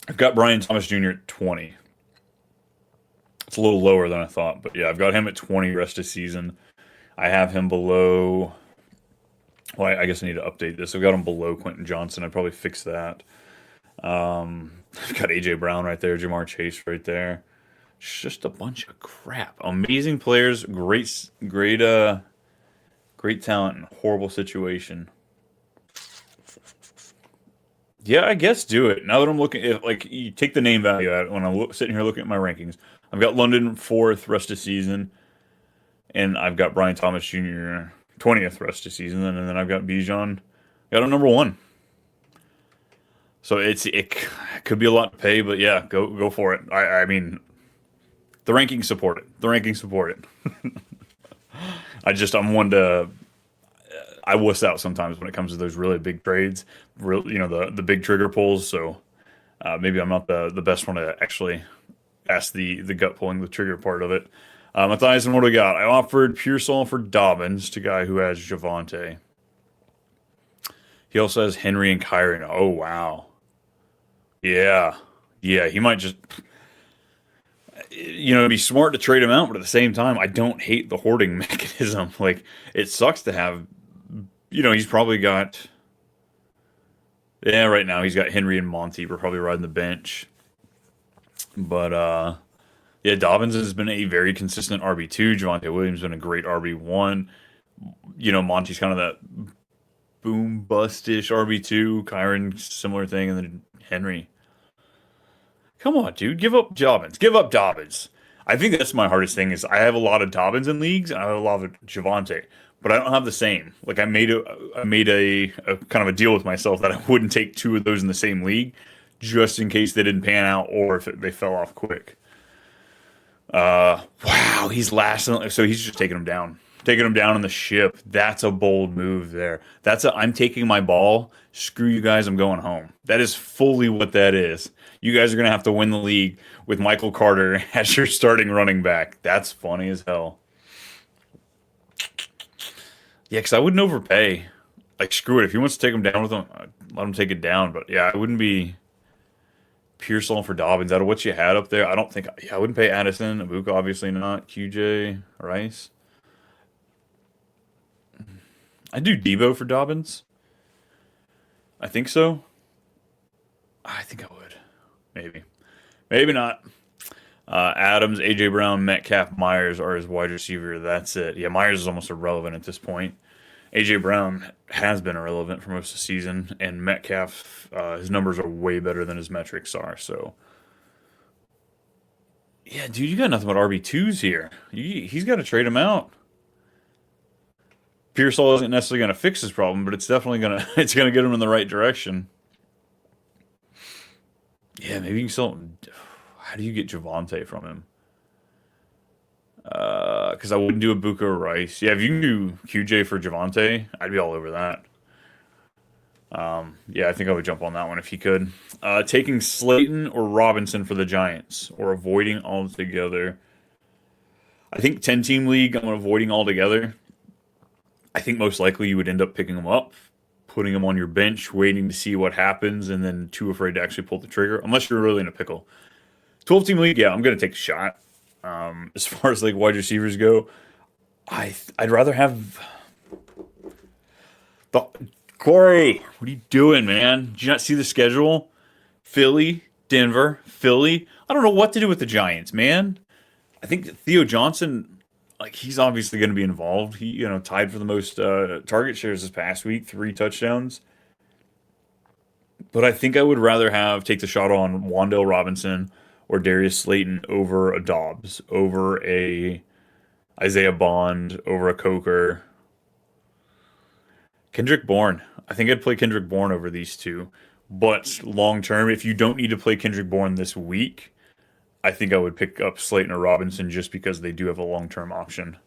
I've got Brian Thomas Jr. at 20. It's a little lower than I thought, but yeah, I've got him at 20 rest of season. I have him below. Well, I guess I need to update this. I've got him below Quentin Johnson. I'd probably fix that. I've got AJ Brown right there, Jamar Chase right there. It's just a bunch of crap. Amazing players, great talent, and horrible situation. Yeah, I guess do it. Now that I'm looking, if you take the name value out when I'm sitting here looking at my rankings, I've got London 4th rest of season, and I've got Brian Thomas Jr. 20th rest of season, and then I've got Bijan got him number 1. So it could be a lot to pay, but yeah, go for it. I mean, the rankings support it. I'm one to I wuss out sometimes when it comes to those really big trades, the big trigger pulls. So maybe I'm not the best one to actually ask the gut pulling, the trigger part of it. Matthias, what do we got? I offered Pearsall for Dobbins to guy who has Javonte. He also has Henry and Kyron. Oh wow. Yeah, he might just, it'd be smart to trade him out, but at the same time, I don't hate the hoarding mechanism. Like, it sucks to have, he's probably got, right now he's got Henry and Monty. We're probably riding the bench. But, Dobbins has been a very consistent RB2. Javonte Williams has been a great RB1. Monty's kind of that boom bust-ish RB2. Kyron, similar thing, and then Henry. Come on, dude. Give up Dobbins. I think that's my hardest thing is I have a lot of Dobbins in leagues and I have a lot of Javonte, but I don't have the same. Like I made a kind of a deal with myself that I wouldn't take 2 of those in the same league just in case they didn't pan out or if they fell off quick. Wow, he's last. So he's just taking him down. Taking him down on the ship. That's a bold move there. I'm taking my ball. Screw you guys. I'm going home. That is fully what that is. You guys are going to have to win the league with Michael Carter as your starting running back. That's funny as hell. Yeah, because I wouldn't overpay. Like, screw it. If he wants to take him down with him, let him take it down. But yeah, I wouldn't be Pearsall for Dobbins out of what you had up there. I wouldn't pay Addison. Abuka, obviously not. QJ, Rice. I do Debo for Dobbins. I think so. I think I would. Maybe. Maybe not. Adams, AJ Brown, Metcalf, Myers are his wide receiver. That's it. Yeah, Myers is almost irrelevant at this point. AJ Brown has been irrelevant for most of the season, and Metcalf, his numbers are way better than his metrics are. So, yeah, dude, you got nothing but RB2s here. He's got to trade him out. Pearsall isn't necessarily going to fix his problem, but it's definitely going to get him in the right direction. Yeah, maybe you can sell him. How do you get Javonte from him? Because I wouldn't do a Buka or Rice. Yeah, if you can do QJ for Javante, I'd be all over that. Yeah, I think I would jump on that one if he could. Taking Slayton or Robinson for the Giants, or avoiding altogether. I think 10-team league, I'm avoiding altogether. I think most likely you would end up picking them up, putting them on your bench, waiting to see what happens, and then too afraid to actually pull the trigger, unless you're really in a pickle. 12-team league, yeah, I'm going to take a shot. As far as like wide receivers go, I'd rather have the Corey. What are you doing, man? Did you not see the schedule? Philly, Denver, Philly. I don't know what to do with the Giants, man. I think Theo Johnson, like he's obviously going to be involved. He, tied for the most target shares this past week, 3 touchdowns. But I think I would rather take the shot on Wan'Dale Robinson or Darius Slayton over a Dobbs, over a Isaiah Bond, over a Coker. Kendrick Bourne. I think I'd play Kendrick Bourne over these two. But long term, if you don't need to play Kendrick Bourne this week, I think I would pick up Slayton or Robinson just because they do have a long term option.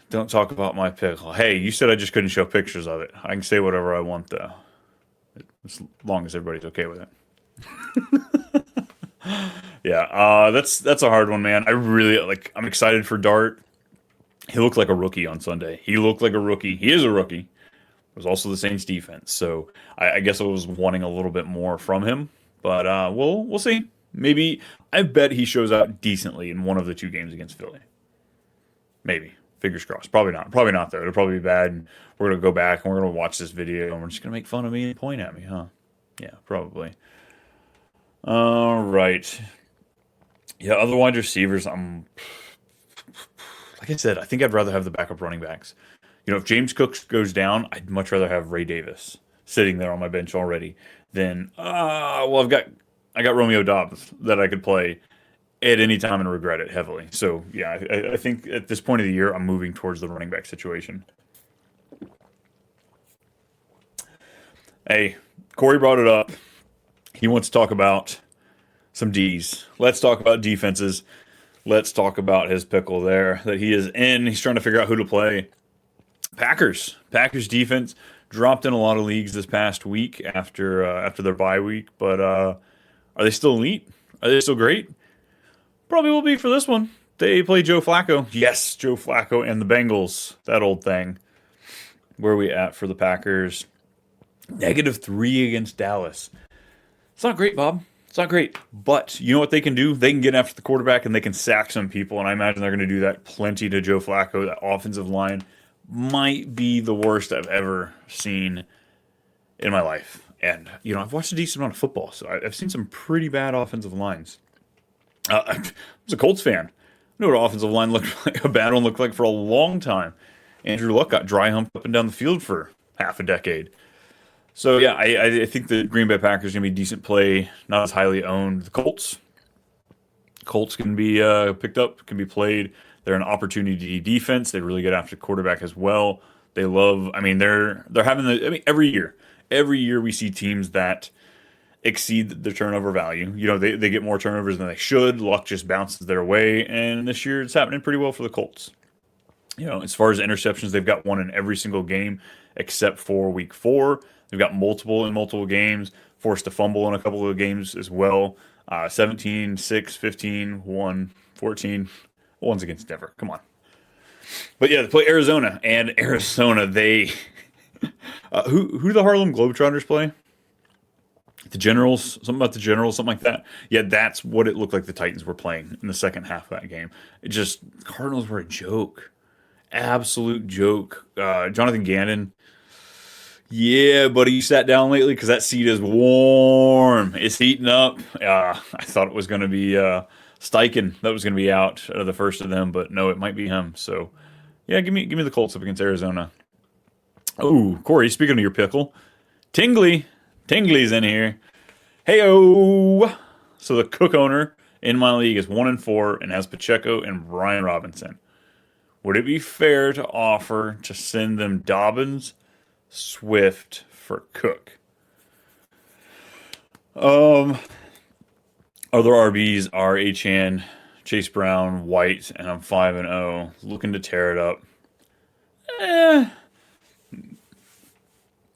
Don't talk about my pickle. Hey, you said I just couldn't show pictures of it. I can say whatever I want though, as long as everybody's okay with it. Yeah, that's a hard one, man. I'm excited for Dart. He looked like a rookie on Sunday. He looked like a rookie. He is a rookie. It was also the Saints defense, so I guess I was wanting a little bit more from him. But we'll see. Maybe I bet he shows out decently in one of the 2 games against Philly. Maybe. Fingers crossed. Probably not. Probably not though. It'll probably be bad. And we're gonna go back and we're gonna watch this video and we're just gonna make fun of me and point at me, huh? Yeah, probably. All right. Yeah, other wide receivers, like I said, I think I'd rather have the backup running backs. If James Cook goes down, I'd much rather have Ray Davis sitting there on my bench already than I got Romeo Dobbs that I could play at any time and regret it heavily. So yeah, I think at this point of the year, I'm moving towards the running back situation. Hey, Corey brought it up. He wants to talk about some D's. Let's talk about defenses. Let's talk about his pickle there that he is in. He's trying to figure out who to play. Packers defense dropped in a lot of leagues this past week after their bye week, but are they still elite? Are they still great? Probably will be for this one. They play Joe Flacco. Yes, Joe Flacco and the Bengals. That old thing. Where are we at for the Packers? -3 against Dallas. It's not great, Bob. It's not great. But you know what they can do? They can get after the quarterback and they can sack some people, and I imagine they're going to do that plenty to Joe Flacco. That offensive line might be the worst I've ever seen in my life. And, I've watched a decent amount of football, so I've seen some pretty bad offensive lines. I was a Colts fan. I know what offensive line looked like, a bad one looked like for a long time. Andrew Luck got dry humped up and down the field for half a decade. So, yeah, I think the Green Bay Packers are going to be a decent play, not as highly owned. The Colts can be picked up, can be played. They're an opportunity defense. They really get after the quarterback as well. They love, they're having every year we see teams that exceed their turnover value. They get more turnovers than they should. Luck just bounces their way, and this year it's happening pretty well for the Colts. As far as interceptions, they've got one in every single game except for week 4. They've got multiple in multiple games, forced to fumble in a couple of games as well. 17, 6, 15, 1, 14. One's against Denver. Come on. But yeah, they play Arizona, and Arizona, they... who do the Harlem Globetrotters play? The Generals? Something about the Generals, something like that. Yeah, that's what it looked like the Titans were playing in the second half of that game. Cardinals were a joke. Absolute joke. Jonathan Gannon. Yeah, buddy, you sat down lately because that seat is warm. It's heating up. I thought it was going to be Steichen that was going to be out of the first of them, but no, it might be him. So, yeah, give me the Colts up against Arizona. Oh, Corey, speaking of your pickle, Tingly's in here. Heyo! So the Cook owner in my league is 1-4 and has Pacheco and Brian Robinson. Would it be fair to offer to send them Dobbins, Swift for Cook? Other RBs are Achane, Chase Brown, White, and I'm 5-0, looking to tear it up. Eh.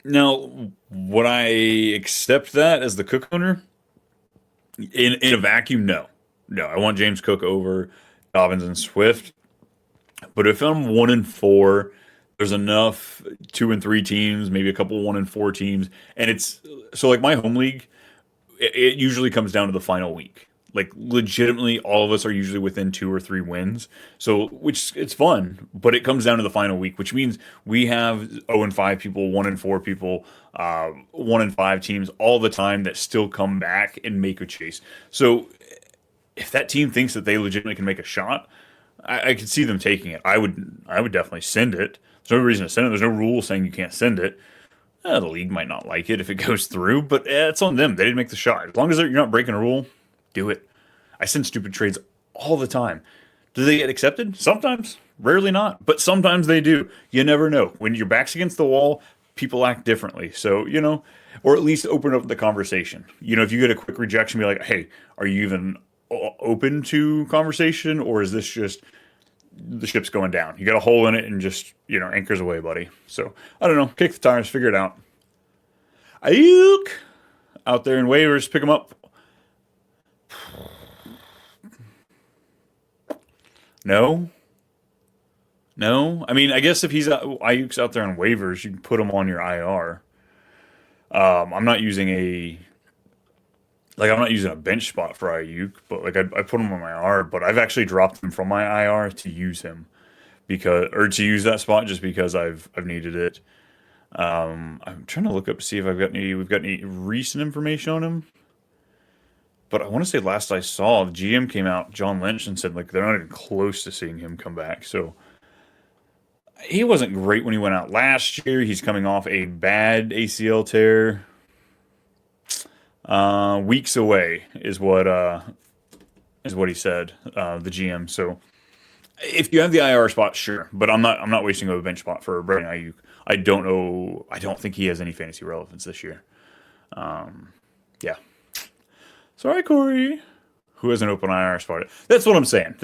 Now, would I accept that as the Cook owner? In a vacuum, no. No, I want James Cook over Dobbins and Swift. But if I'm 1-4, there's enough 2-3 teams, maybe a couple 1-4 teams, and it's so like my home league. It usually comes down to the final week. Like legitimately, all of us are usually within 2 or 3 wins. So, which it's fun, but it comes down to the final week, which means we have 0-5 people, 1-4 people, 1-5 teams all the time that still come back and make a chase. So, if that team thinks that they legitimately can make a shot, I could see them taking it. I would definitely send it. There's no reason to send it. There's no rule saying you can't send it. The league might not like it if it goes through, but it's on them. They didn't make the shot. As long as you're not breaking a rule, do it. I send stupid trades all the time. Do they get accepted? Sometimes. Rarely not. But sometimes they do. You never know. When your back's against the wall, people act differently. So, or at least open up the conversation. If you get a quick rejection, be like, hey, are you even open to conversation? Or is this just the ship's going down? You got a hole in it and just, anchors away, buddy. So, I don't know. Kick the tires. Figure it out. Ayuk! Out there in waivers. Pick them up. No. I mean, I guess if Ayuk's out there on waivers, you can put him on your IR. I'm not using a bench spot for Ayuk, but I put him on my IR. But I've actually dropped him from my IR to use him to use that spot just because I've needed it. I'm trying to look up to see if we've got any recent information on him. But I want to say last I saw, the GM came out, John Lynch, and said they're not even close to seeing him come back. So he wasn't great when he went out last year. He's coming off a bad ACL tear. Weeks away is what he said, the GM. So if you have the IR spot, sure, but I'm not wasting a bench spot for Brandon Ayuk. I don't know. I don't think he has any fantasy relevance this year. Yeah. Sorry, Corey. Who has an open IR spot? That's what I'm saying.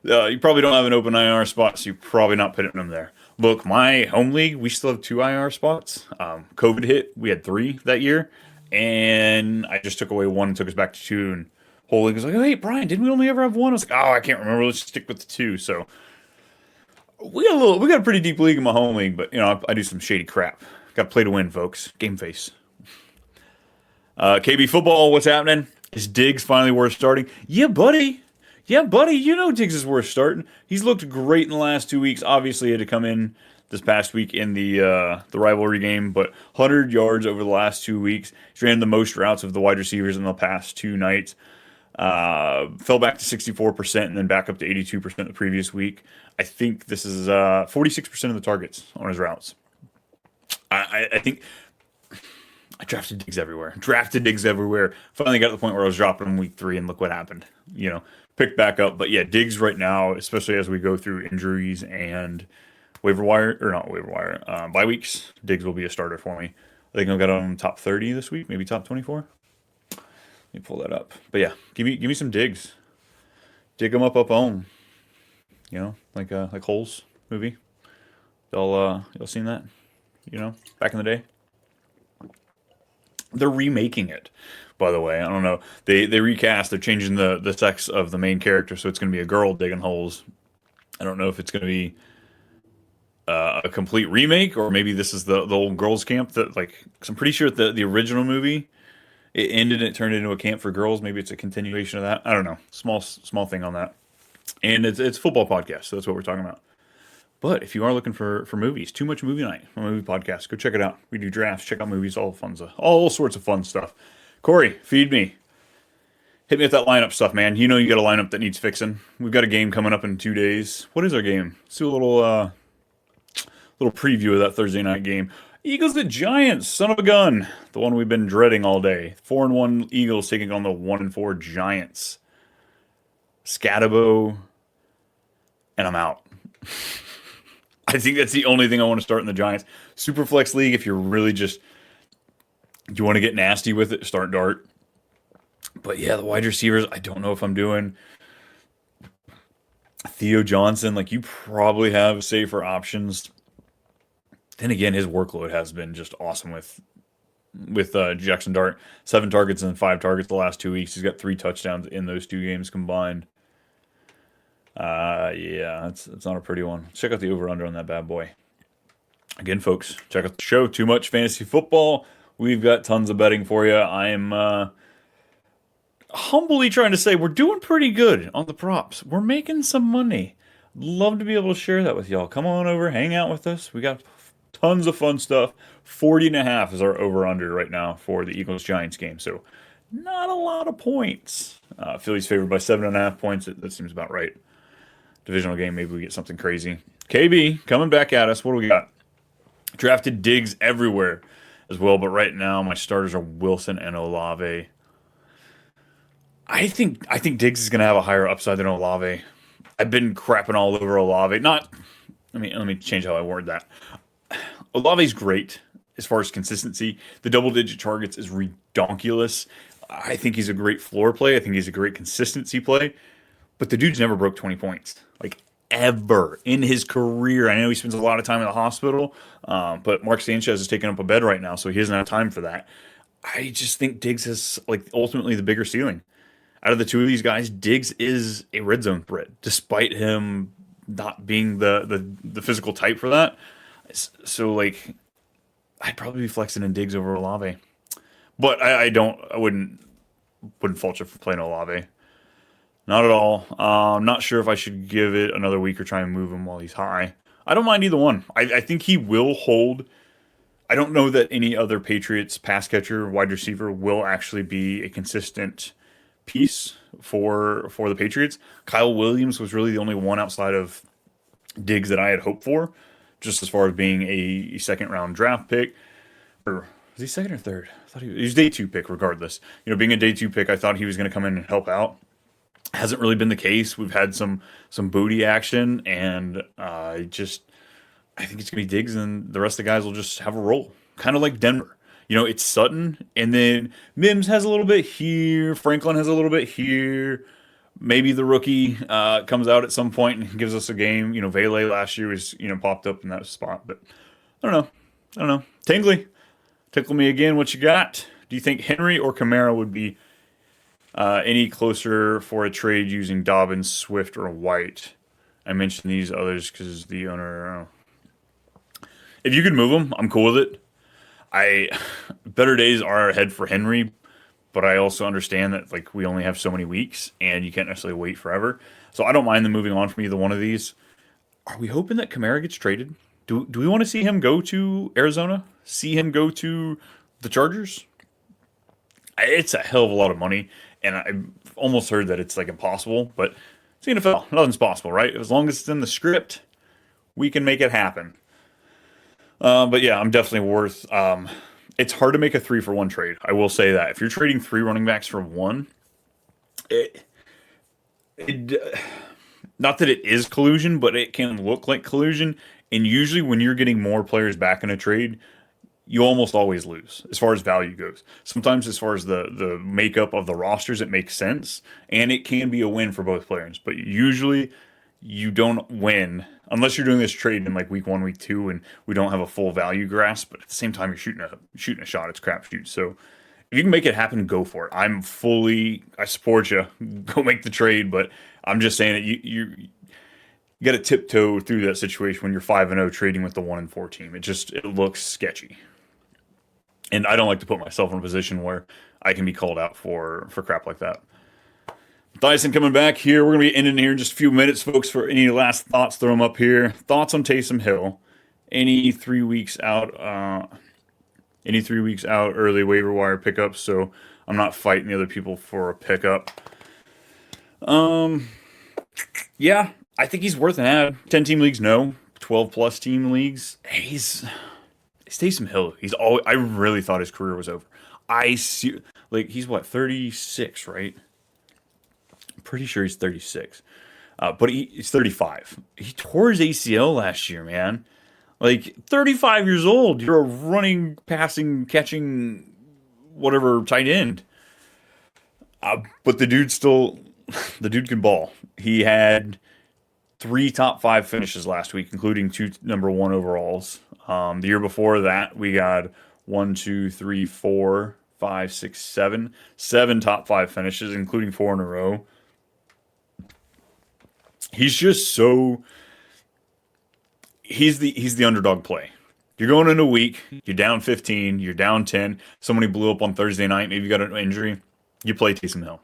You probably don't have an open IR spot, so you're probably not putting them there. Look, my home league, we still have 2 IR spots. COVID hit. We had 3 that year. And I just took away 1 and took us back to 2. And whole league was like, oh, hey, Brian, didn't we only ever have 1? I was like, oh, I can't remember. Let's stick with the 2. So we got a pretty deep league in my home league, but I do some shady crap. Got to play to win, folks. Game face. KB football, what's happening? Is Diggs finally worth starting? Yeah, buddy. Diggs is worth starting. He's looked great in the last 2 weeks. Obviously, he had to come in this past week in the rivalry game, but 100 yards over the last 2 weeks. He's ran the most routes of the wide receivers in the past 2 nights. Fell back to 64% and then back up to 82% the previous week. I think this is 46% of the targets on his routes. I think I drafted Diggs everywhere. Finally got to the point where I was dropping him week 3, and look what happened. Picked back up. But yeah, Diggs right now, especially as we go through injuries and bye weeks, Diggs will be a starter for me. I think I've got him top 30 this week, maybe top 24. Let me pull that up. But yeah, give me some Diggs. Dig them up home. Like Holes movie. Y'all seen that? Back in the day. They're remaking it, by the way. I don't know. They recast. They're changing the sex of the main character, so it's going to be a girl digging holes. I don't know if it's going to be a complete remake, or maybe this is the old girls' camp that cause I'm pretty sure the original movie it ended and it turned into a camp for girls. Maybe it's a continuation of that. I don't know. Small thing on that. And it's football podcast, so that's what we're talking about. But if you are looking for movies, Too Much Movie Night, a movie podcast, go check it out. We do drafts, check out movies, all sorts of fun stuff. Corey, feed me. Hit me with that lineup stuff, man. You got a lineup that needs fixing. We've got a game coming up in 2 days. What is our game? Let's do a little preview of that Thursday night game. Eagles at Giants, son of a gun. The one we've been dreading all day. 4-1 Eagles taking on the 1-4 Giants. Scatabo, and I'm out. I think that's the only thing I want to start in the Giants. Superflex League, if you're really you want to get nasty with it, start Dart. But yeah, the wide receivers, I don't know if I'm doing. Theo Johnson, like you probably have safer options. Then again, his workload has been just awesome with Jackson Dart. 7 targets and 5 targets the last 2 weeks. He's got 3 touchdowns in those 2 games combined. Yeah, it's not a pretty one. Check out the over under on that bad boy. Again, folks, check out the show. Too Much Fantasy Football. We've got tons of betting for you. I am humbly trying to say we're doing pretty good on the props. We're making some money. Love to be able to share that with y'all. Come on over, hang out with us. We got tons of fun stuff. 40.5 is our over under right now for the Eagles Giants game. So not a lot of points. Phillies favored by 7.5 points. That seems about right. Divisional game, maybe we get something crazy. KB coming back at us. What do we got? Drafted Diggs everywhere as well, but right now my starters are Wilson and Olave. I think Diggs is going to have a higher upside than Olave. I've been crapping all over Olave. Not let me change how I word that. Olave's great as far as consistency. The double-digit targets is redonkulous. I think he's a great floor play. I think he's a great consistency play. But the dude's never broke 20 points. Like, ever in his career. I know he spends a lot of time in the hospital, but Mark Sanchez is taking up a bed right now, so he doesn't have time for that. I just think Diggs is, like, ultimately the bigger ceiling. Out of the two of these guys, Diggs is a red zone threat, despite him not being the physical type for that. So, like, I'd probably be flexing in Diggs over Olave. But I wouldn't fault you for playing Olave. Not at all. I'm not sure if I should give it another week or try and move him while he's high. I don't mind either one. I think he will hold. I don't know that any other Patriots pass catcher, wide receiver will actually be a consistent piece for the Patriots. Kyle Williams was really the only one outside of Diggs that I had hoped for, just as far as being a second round draft pick. Or was he second or third? I thought he was day 2 pick regardless. Being a day 2 pick, I thought he was going to come in and help out. Hasn't really been the case. We've had some booty action, and I think it's gonna be Diggs, and the rest of the guys will just have a role, kind of like Denver. It's Sutton, and then Mims has a little bit here, Franklin has a little bit here. Maybe the rookie comes out at some point and gives us a game. Vele last year was popped up in that spot, but I don't know. Tingley, tickle me again. What you got? Do you think Henry or Kamara would be any closer for a trade using Dobbins, Swift, or White? I mentioned these others because the owner. If you could move them, I'm cool with it. Better days are ahead for Henry, but I also understand that we only have so many weeks, and you can't necessarily wait forever. So I don't mind them moving on from either one of these. Are we hoping that Kamara gets traded? Do we want to see him go to Arizona? See him go to the Chargers? It's a hell of a lot of money. And I've almost heard that it's impossible, but it's the NFL. Nothing's possible, right? As long as it's in the script, we can make it happen. But yeah, I'm definitely worth. It's hard to make a 3-for-1 trade. I will say that if you're trading 3 running backs for one, it not that it is collusion, but it can look like collusion. And usually, when you're getting more players back in a trade, you almost always lose as far as value goes. Sometimes as far as the makeup of the rosters, it makes sense, and it can be a win for both players. But usually you don't win unless you're doing this trade in week 1, week 2, and we don't have a full value grasp. But at the same time, you're shooting a shot. It's crapshoot. So if you can make it happen, go for it. I support you. Go make the trade. But I'm just saying that you got to tiptoe through that situation when you're 5-0 trading with the 1-4 team. It looks sketchy. And I don't like to put myself in a position where I can be called out for crap like that. Dyson coming back here. We're going to be ending here in just a few minutes, folks. For any last thoughts, throw them up here. Thoughts on Taysom Hill? Any 3 weeks out? Early waiver wire pickups. So I'm not fighting the other people for a pickup. Yeah, I think he's worth an ad. 10-team leagues, no. 12+ team leagues, he's Taysom Hill. I really thought his career was over. He's what, 36, right? I'm pretty sure he's 36. But he's 35. He tore his ACL last year, man. 35 years old. You're a running, passing, catching, whatever tight end. But the dude can ball. He had 3 top 5 finishes last week, including 2 number 1 overalls. The year before that, we got 1, 2, 3, 4, 5, 6, 7, 7 top 5 finishes, including 4 in a row. He's just so he's the underdog play. You're going in a week, you're down 15, you're down 10, somebody blew up on Thursday night, maybe you got an injury, you play Taysom Hill.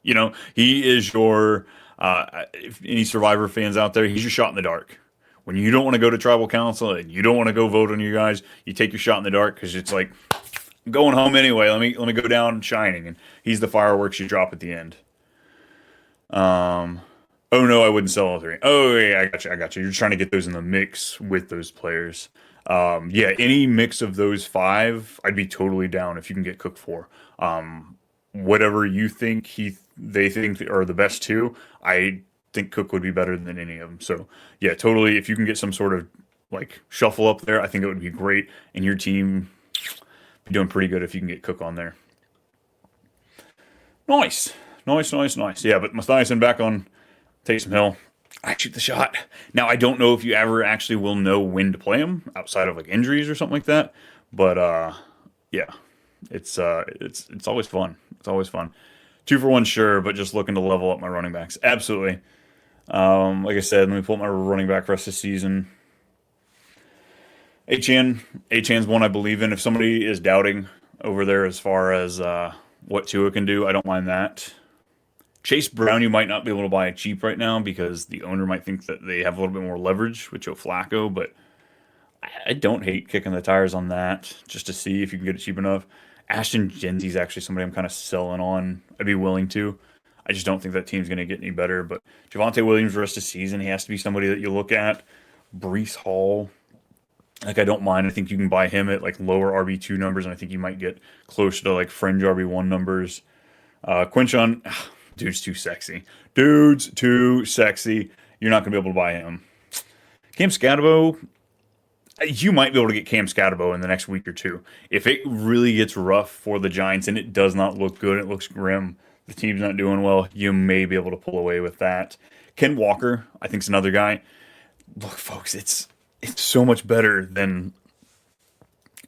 You know, he is your if any Survivor fans out there, he's your shot in the dark. When you don't want to go to tribal council and you don't want to go vote on you guys, you take your shot in the dark because it's like, I'm going home anyway. Let me go down shining, and he's the fireworks you drop at the end. Oh no, I wouldn't sell all 3. Oh yeah, I got you. You're trying to get those in the mix with those players. Yeah, any mix of those 5, I'd be totally down if you can get Cook for. Whatever you think they think are the best 2, I think Cook would be better than any of them. So yeah, totally. If you can get some sort of like shuffle up there, I think it would be great, and your team be doing pretty good if you can get Cook on there. Nice. Yeah, but Mathiasen back on Taysom Hill. I shoot the shot. Now, I don't know if you ever actually will know when to play him outside of like injuries or something like that. But yeah, it's always fun. It's always fun. 2 for 1, sure, but just looking to level up my running backs. Absolutely. Like I said, let me pull up my running back rest of the season. Achan's one I believe in. If somebody is doubting over there as far as what Tua can do, I don't mind that. Chase Brown, you might not be able to buy cheap right now because the owner might think that they have a little bit more leverage with Joe Flacco, but I don't hate kicking the tires on that just to see if you can get it cheap enough. Ashton Genzy's actually somebody I'm kind of selling on. I'd be willing to. I just don't think that team's going to get any better. But Javonte Williams, the rest of the season, he has to be somebody that you look at. Breece Hall, like I don't mind. I think you can buy him at like lower RB2 numbers, and I think you might get closer to like fringe RB1 numbers. Quinchon, dude's too sexy. You're not going to be able to buy him. Cam Scatabo, you might be able to get Cam Scatabo in the next week or 2. If it really gets rough for the Giants and it does not look good, it looks grim, the team's not doing well, you may be able to pull away with that. Ken Walker, I think, is another guy. Look, folks, it's so much better than...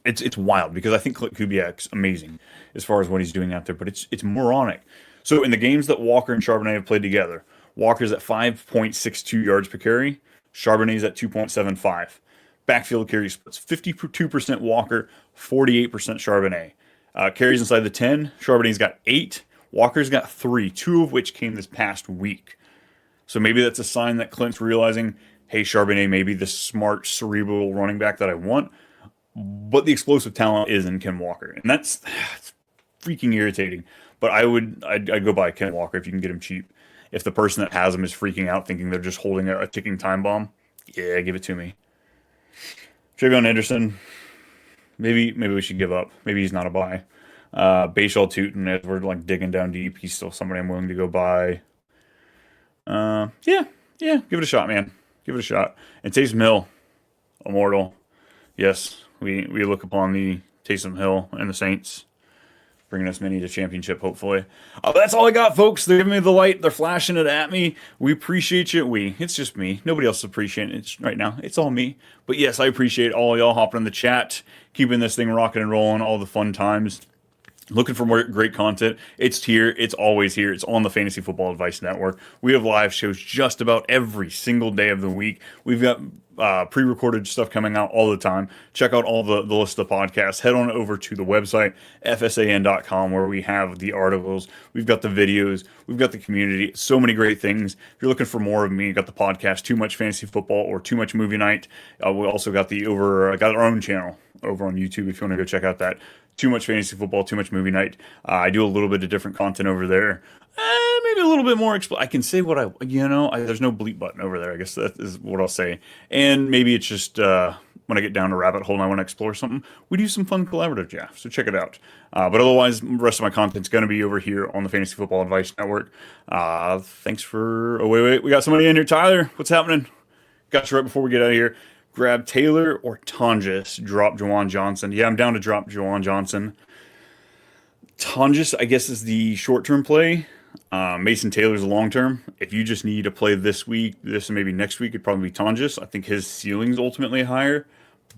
It's wild because I think Kubiak's amazing as far as what he's doing out there, but it's moronic. So in the games that Walker and Charbonnet have played together, Walker's at 5.62 yards per carry, Charbonnet's at 2.75. Backfield carry splits 52% Walker, 48% Charbonnet. Carries inside the 10, Charbonnet's got 8, Walker's got 3, 2 of which came this past week. So maybe that's a sign that Clint's realizing, hey, Charbonnet may be the smart, cerebral running back that I want, but the explosive talent is in Ken Walker. And that's freaking irritating. But I'd go buy Ken Walker if you can get him cheap. If the person that has him is freaking out thinking they're just holding a ticking time bomb, yeah, give it to me. Travion Anderson, maybe we should give up. Maybe he's not a buy. Bashal Tootin, as we're like digging down deep, he's still somebody I'm willing to go buy. Yeah, give it a shot, man. Give it a shot. And Taysom Hill, immortal. Yes, we look upon the Taysom Hill and the Saints bringing us many to championship, hopefully. But that's all I got, folks. They're giving me the light. They're flashing it at me. We appreciate you. It's just me. Nobody else is appreciating it right now. It's all me. But yes, I appreciate all y'all hopping in the chat, keeping this thing rocking and rolling, all the fun times. Looking for more great content. It's here. It's always here. It's on the Fantasy Football Advice Network. We have live shows just about every single day of the week. We've got pre-recorded stuff coming out all the time. Check out all the list of podcasts. Head on over to the website, FSAN.com, where we have the articles. We've got the videos. We've got the community. So many great things. If you're looking for more of me, you've got the podcast, Too Much Fantasy Football or Too Much Movie Night. We also got got our own channel over on YouTube if you want to go check out that. Too Much Fantasy Football, Too Much Movie Night. I do a little bit of different content over there. Maybe a little bit more. I can say what there's no bleep button over there. I guess that is what I'll say. And maybe it's just when I get down a rabbit hole and I want to explore something, we do some fun collaborative jazz. So check it out. But otherwise, the rest of my content's going to be over here on the Fantasy Football Advice Network. Thanks for... Oh, wait. We got somebody in here. Tyler, what's happening? Got you right before we get out of here. Grab Taylor or Tonjes, drop Juwan Johnson. Yeah, I'm down to drop Juwan Johnson. Tonjes, I guess, is the short-term play. Mason Taylor's a long term. If you just need to play this week, this and maybe next week, it'd probably be Tonjes. I think his ceiling's ultimately higher.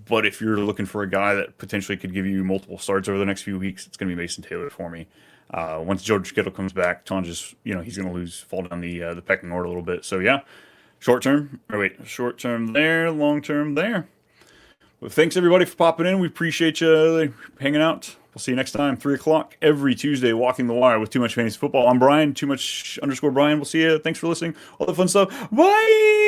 But if you're looking for a guy that potentially could give you multiple starts over the next few weeks, it's going to be Mason Taylor for me. Once George Kittle comes back, Tonjes, he's going to fall down the pecking order a little bit. So yeah, short term there, long term there. Well, thanks everybody for popping in. We appreciate you hanging out. We'll see you next time, 3 o'clock every Tuesday, Walking the Wire with Too Much Fantasy Football. I'm Brian, Too Much _ Brian. We'll see you. Thanks for listening. All the fun stuff. Bye!